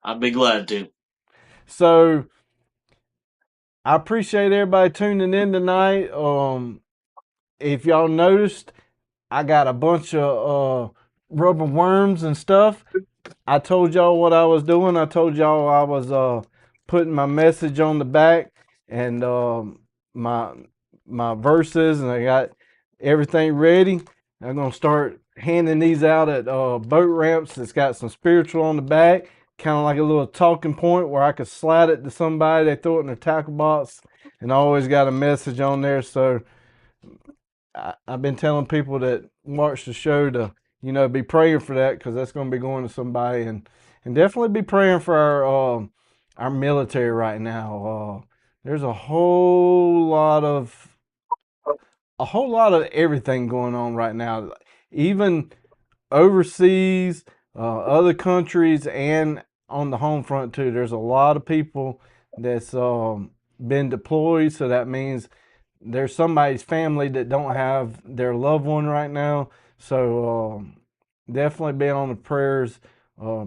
I'd be glad to. So I appreciate everybody tuning in tonight. If y'all noticed, I got a bunch of rubber worms and stuff. I told y'all what I was doing. I told y'all I was putting my message on the back and my my verses, and I got everything ready. I'm gonna start handing these out at boat ramps. It's got some spiritual on the back, kind of like a little talking point where I could slide it to somebody. They throw it in their tackle box, and I always got a message on there. So I've been telling people that watch the show to, be praying for that because that's going to be going to somebody, and definitely be praying for our military right now. There's a whole lot of everything going on right now, even overseas, other countries, and on the home front too. There's a lot of people that's been deployed, so that means there's somebody's family that don't have their loved one right now. So definitely being on the prayers,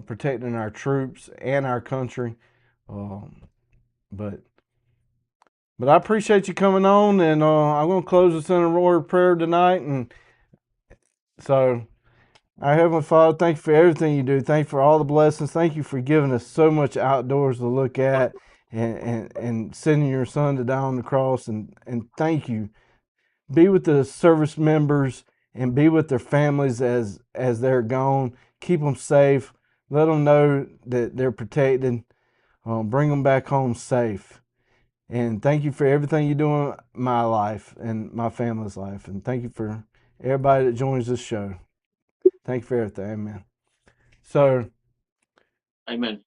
protecting our troops and our country. Um, but I appreciate you coming on, and I'm gonna close this in a word of prayer tonight. And so, our Heavenly Father, thank you for everything you do. Thank you for all the blessings. Thank you for giving us so much outdoors to look at, and sending your Son to die on the cross. And thank you. Be with the service members and be with their families as they're gone. Keep them safe. Let them know that they're protected. Bring them back home safe. And thank you for everything you do in my life and my family's life. And thank you for everybody that joins this show. Thank you for everything. Amen. So, Amen.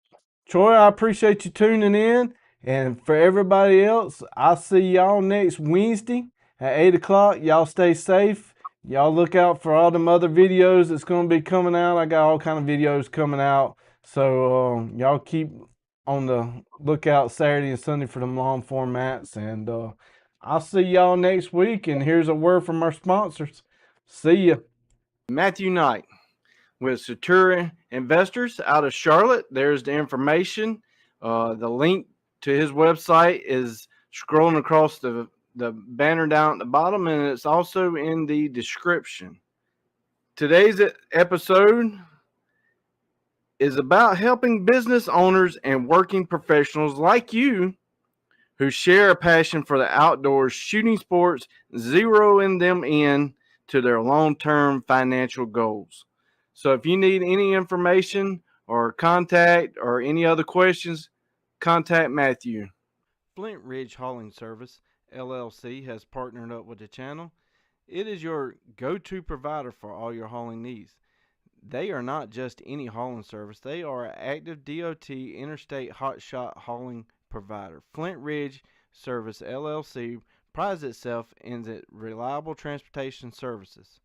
Troy, I appreciate you tuning in. And for everybody else, I'll see y'all next Wednesday at 8 o'clock. Y'all stay safe. Y'all look out for all them other videos that's going to be coming out. I got all kind of videos coming out. So y'all keep on the lookout Saturday and Sunday for them long formats. And I'll see y'all next week. And here's a word from our sponsors. See ya. Matthew Knight with Satura Investors out of Charlotte. There's the information. The link to his website is scrolling across the banner down at the bottom, and it's also in the description. Today's episode is about helping business owners and working professionals like you who share a passion for the outdoors shooting sports, zeroing them in to their long-term financial goals. So if you need any information or contact or any other questions, contact Matthew. Flint Ridge Hauling Service, LLC, has partnered up with the channel. It is your go-to provider for all your hauling needs. They are not just any hauling service. They are an active DOT interstate hotshot hauling provider. Flint Ridge Service, LLC, prides itself in its reliable transportation services.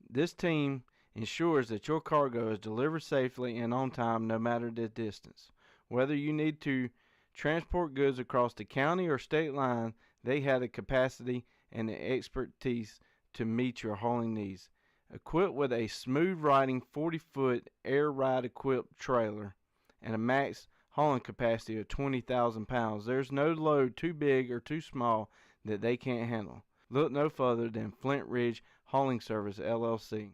This team ensures that your cargo is delivered safely and on time no matter the distance. Whether you need to transport goods across the county or state line, they have the capacity and the expertise to meet your hauling needs. Equipped with a smooth riding 40-foot air ride equipped trailer and a max hauling capacity of 20,000 pounds, there's no load too big or too small that they can't handle. Look no further than Flint Ridge Hauling Service, LLC.